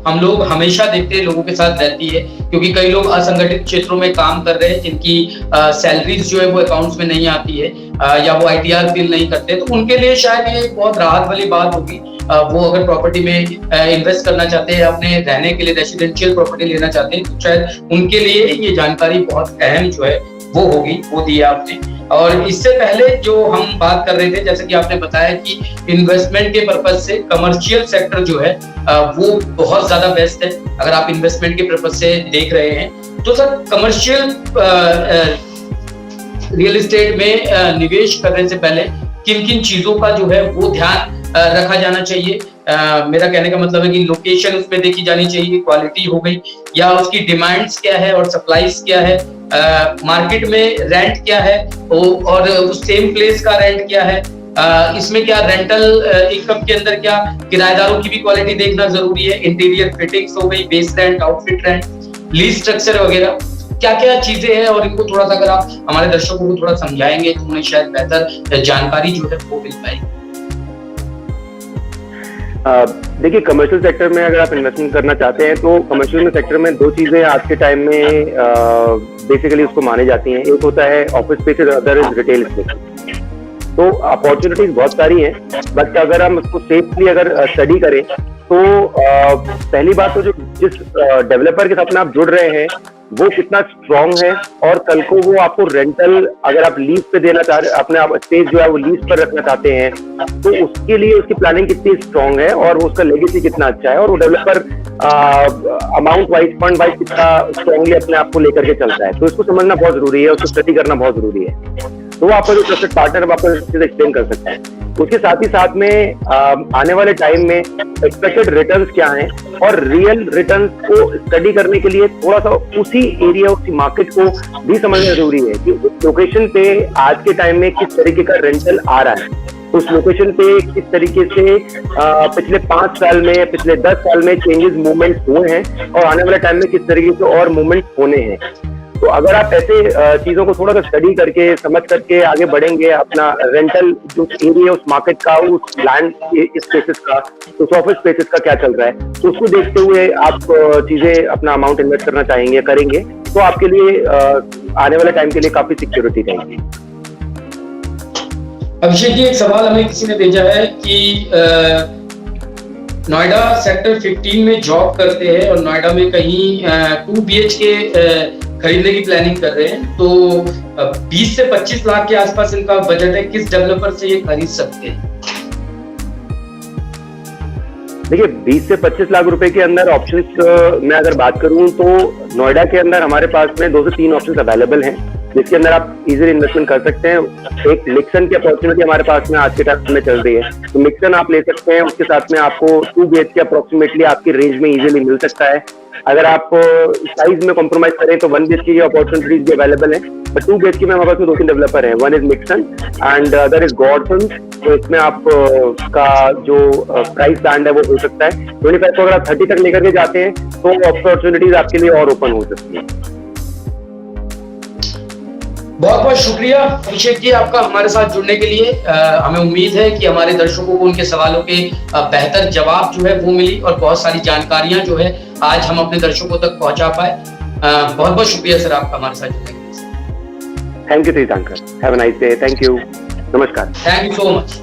हम लोग हमेशा देखते हैं लोगों के साथ रहती है, क्योंकि कई लोग असंगठित क्षेत्रों में काम कर रहे हैं जिनकी सैलरीज जो है वो अकाउंट्स में नहीं आती है या वो ITR फिल नहीं करते, तो उनके लिए शायद ये बहुत राहत वाली बात होगी। वो अगर प्रॉपर्टी में इन्वेस्ट करना चाहते हैं, अपने रहने के लिए रेसिडेंशियल प्रॉपर्टी लेना चाहते हैं, तो शायद उनके लिए ये जानकारी बहुत अहम जो है वो होगी, वो दी आपने। और इससे पहले जो हम बात कर रहे थे, जैसे कि आपने बताया कि इन्वेस्टमेंट के पर्पज से कमर्शियल सेक्टर जो है वो बहुत ज्यादा बेस्ट है। अगर आप इन्वेस्टमेंट के पर्पज से देख रहे हैं तो सर कमर्शियल रियल एस्टेट में निवेश करने से पहले किन किन चीजों का जो है वो ध्यान रखा जाना चाहिए? मेरा कहने का मतलब है कि लोकेशन उसमें देखी जानी चाहिए, क्वालिटी हो गई, या उसकी डिमांड्स क्या है और सप्लाईज क्या है, मार्केट में रेंट क्या है और उस सेम प्लेस का रेंट क्या है, इसमें क्या रेंटल इनकम के अंदर क्या किराएदारों की भी क्वालिटी देखना जरूरी है, इंटीरियर फिटिंग्स हो गई, base rent, outfit rent, lease structure वगैरह, क्या क्या चीजें हैं, और इनको थोड़ा सा अगर आप हमारे दर्शकों को थोड़ा समझाएंगे तो उन्हें शायद बेहतर जानकारी जो है वो मिल पाएगी। देखिए, कमर्शियल सेक्टर में अगर आप इन्वेस्टमेंट करना चाहते हैं तो कमर्शियल सेक्टर में दो चीजें आज के टाइम में बेसिकली उसको मानी जाती हैं। एक होता है office space, other is retail space. तो अपॉर्चुनिटीज बहुत सारी हैं, बट अगर हम उसको सेफली अगर स्टडी करें तो पहली बात तो जो जिस डेवलपर के साथ में आप जुड़ रहे हैं वो कितना स्ट्रांग है, और कल को वो आपको रेंटल अगर आप लीज पे देना चाह रहे, अपने आप स्पेस जो है वो लीज पर रखना चाहते हैं, तो उसके लिए उसकी प्लानिंग कितनी स्ट्रांग है और उसका लेगेसी कितना अच्छा है, और वो developer amount wise, fund wise कितना स्ट्रांगली अपने आप को लेकर के चलता है। तो इसको समझना बहुत जरूरी है, उसको स्टडी करना बहुत जरूरी है। तो वो आपका जो ट्रस्टेड पार्टनर है आपको एक्सप्लेन कर सकता है। उसके साथ ही साथ में आने वाले टाइम में एक्सपेक्टेड रिटर्न्स क्या हैं और रियल रिटर्न्स को स्टडी करने के लिए थोड़ा सा उसी एरिया, उसी मार्केट को भी समझना जरूरी है कि उस लोकेशन पे आज के टाइम में किस तरीके का रेंटल आ रहा है, उस लोकेशन पे किस तरीके से पिछले 5 साल में, पिछले 10 साल में चेंजेस, मूवमेंट्स हुए हैं और आने वाले टाइम में किस तरीके से और मूवमेंट्स होने हैं। तो अगर आप ऐसे चीजों को थोड़ा सा स्टडी करके, समझ करके आगे बढ़ेंगे, अपना रेंटल जो एरिया, उस मार्केट का, उस लैंड स्पेसेस का, उस ऑफिस स्पेसेस का क्या चल रहा है, तो उसको देखते हुए आप चीजें अपना अमाउंट इन्वेस्ट करना चाहेंगे, करेंगे, तो आपके लिए आने वाले टाइम के लिए काफी सिक्योरिटी रहेगी। अभिषेक जी, एक सवाल हमें किसी ने भेजा है कि नोएडा सेक्टर 15 में जॉब करते हैं और नोएडा में कहीं 2 BHK खरीदने की प्लानिंग कर रहे हैं, तो 20 से 25 लाख के आसपास इनका बजट है, किस डेवलपर से ये खरीद सकते हैं? देखिए, 20 से 25 लाख रुपए के अंदर ऑप्शंस में अगर बात करूं तो नोएडा के अंदर हमारे पास में 2 से 3 ऑप्शंस अवेलेबल हैं जिसके अंदर आप इजीली इन्वेस्टमेंट कर सकते हैं। एक मिक्सन की अपॉर्चुनिटी हमारे पास में आज के टाइम में चल रही है, तो मिक्सन आप ले सकते हैं। उसके साथ में आपको 2 BHK अप्रोक्सीमेटली आपकी रेंज में इजीली मिल सकता है। अगर आप साइज में कॉम्प्रोमाइज करें तो 1 BHK की अपॉर्चुनिटीज भी अवेलेबल है, बट 2 BHK में हमारे पास में 2-3 डेवलपर हैं। One is Mixon and other is Godson. तो इसमें आप का जो प्राइस बैंड है वो हो सकता है 25 को अगर आप 30 तक लेकर के जाते हैं तो अपॉर्चुनिटीज आपके लिए और ओपन हो सकती है। बहुत बहुत शुक्रिया अभिषेक जी आपका हमारे साथ जुड़ने के लिए। हमें उम्मीद है कि हमारे दर्शकों को उनके सवालों के बेहतर जवाब जो है वो मिली और बहुत सारी जानकारियां जो है आज हम अपने दर्शकों तक पहुंचा पाए। बहुत बहुत शुक्रिया सर आपका हमारे साथ जुड़ने के लिए। Thank you Tirthankar, have a nice day, thank you, नमस्कार। Thank you so much.